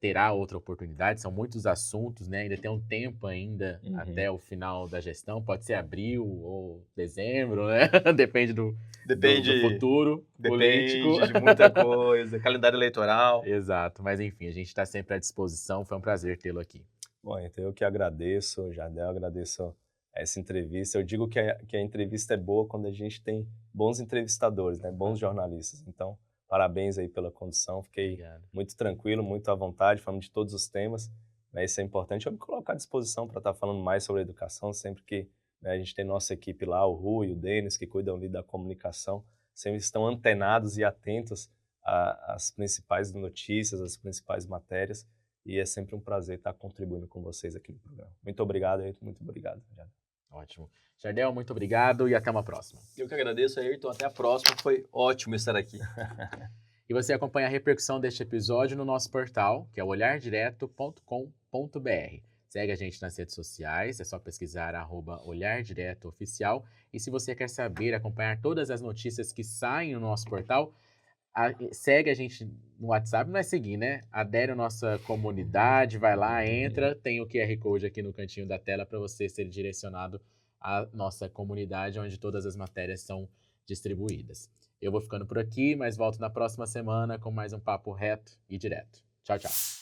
S1: terá outra oportunidade, são muitos assuntos, né? Ainda tem um tempo ainda até o final da gestão, pode ser abril ou dezembro, né? Depende do futuro político.
S2: Depende de muita coisa, calendário eleitoral.
S1: Exato, mas enfim, a gente está sempre à disposição, foi um prazer tê-lo aqui.
S3: Bom, então eu que agradeço, Jardel, agradeço essa entrevista. Eu digo que a entrevista é boa quando a gente tem bons entrevistadores, né? Bons jornalistas. Então, parabéns aí pela condução, fiquei muito tranquilo, muito à vontade, falando de todos os temas, né? Isso é importante. Eu me coloco à disposição para estar falando mais sobre a educação, sempre que, né, a gente tem nossa equipe lá, o Rui e o Denis, que cuidam ali da comunicação, sempre estão antenados e atentos às principais notícias, às principais matérias, e é sempre um prazer estar contribuindo com vocês aqui no programa. Muito obrigado, Ayrton, muito obrigado.
S1: Ótimo. Jardel, muito obrigado e até uma próxima.
S2: Eu que agradeço, Ayrton. Até a próxima. Foi ótimo estar aqui.
S1: E você acompanha a repercussão deste episódio no nosso portal, que é olhardireto.com.br. Segue a gente nas redes sociais, é só pesquisar @olhardiretoOficial. E se você quer saber, acompanhar todas as notícias que saem no nosso portal, segue a gente no WhatsApp, não é seguir, né? Adere à nossa comunidade, vai lá, entra, tem o QR Code aqui no cantinho da tela para você ser direcionado à nossa comunidade, onde todas as matérias são distribuídas. Eu vou ficando por aqui, mas volto na próxima semana com mais um papo reto e direto. Tchau, tchau.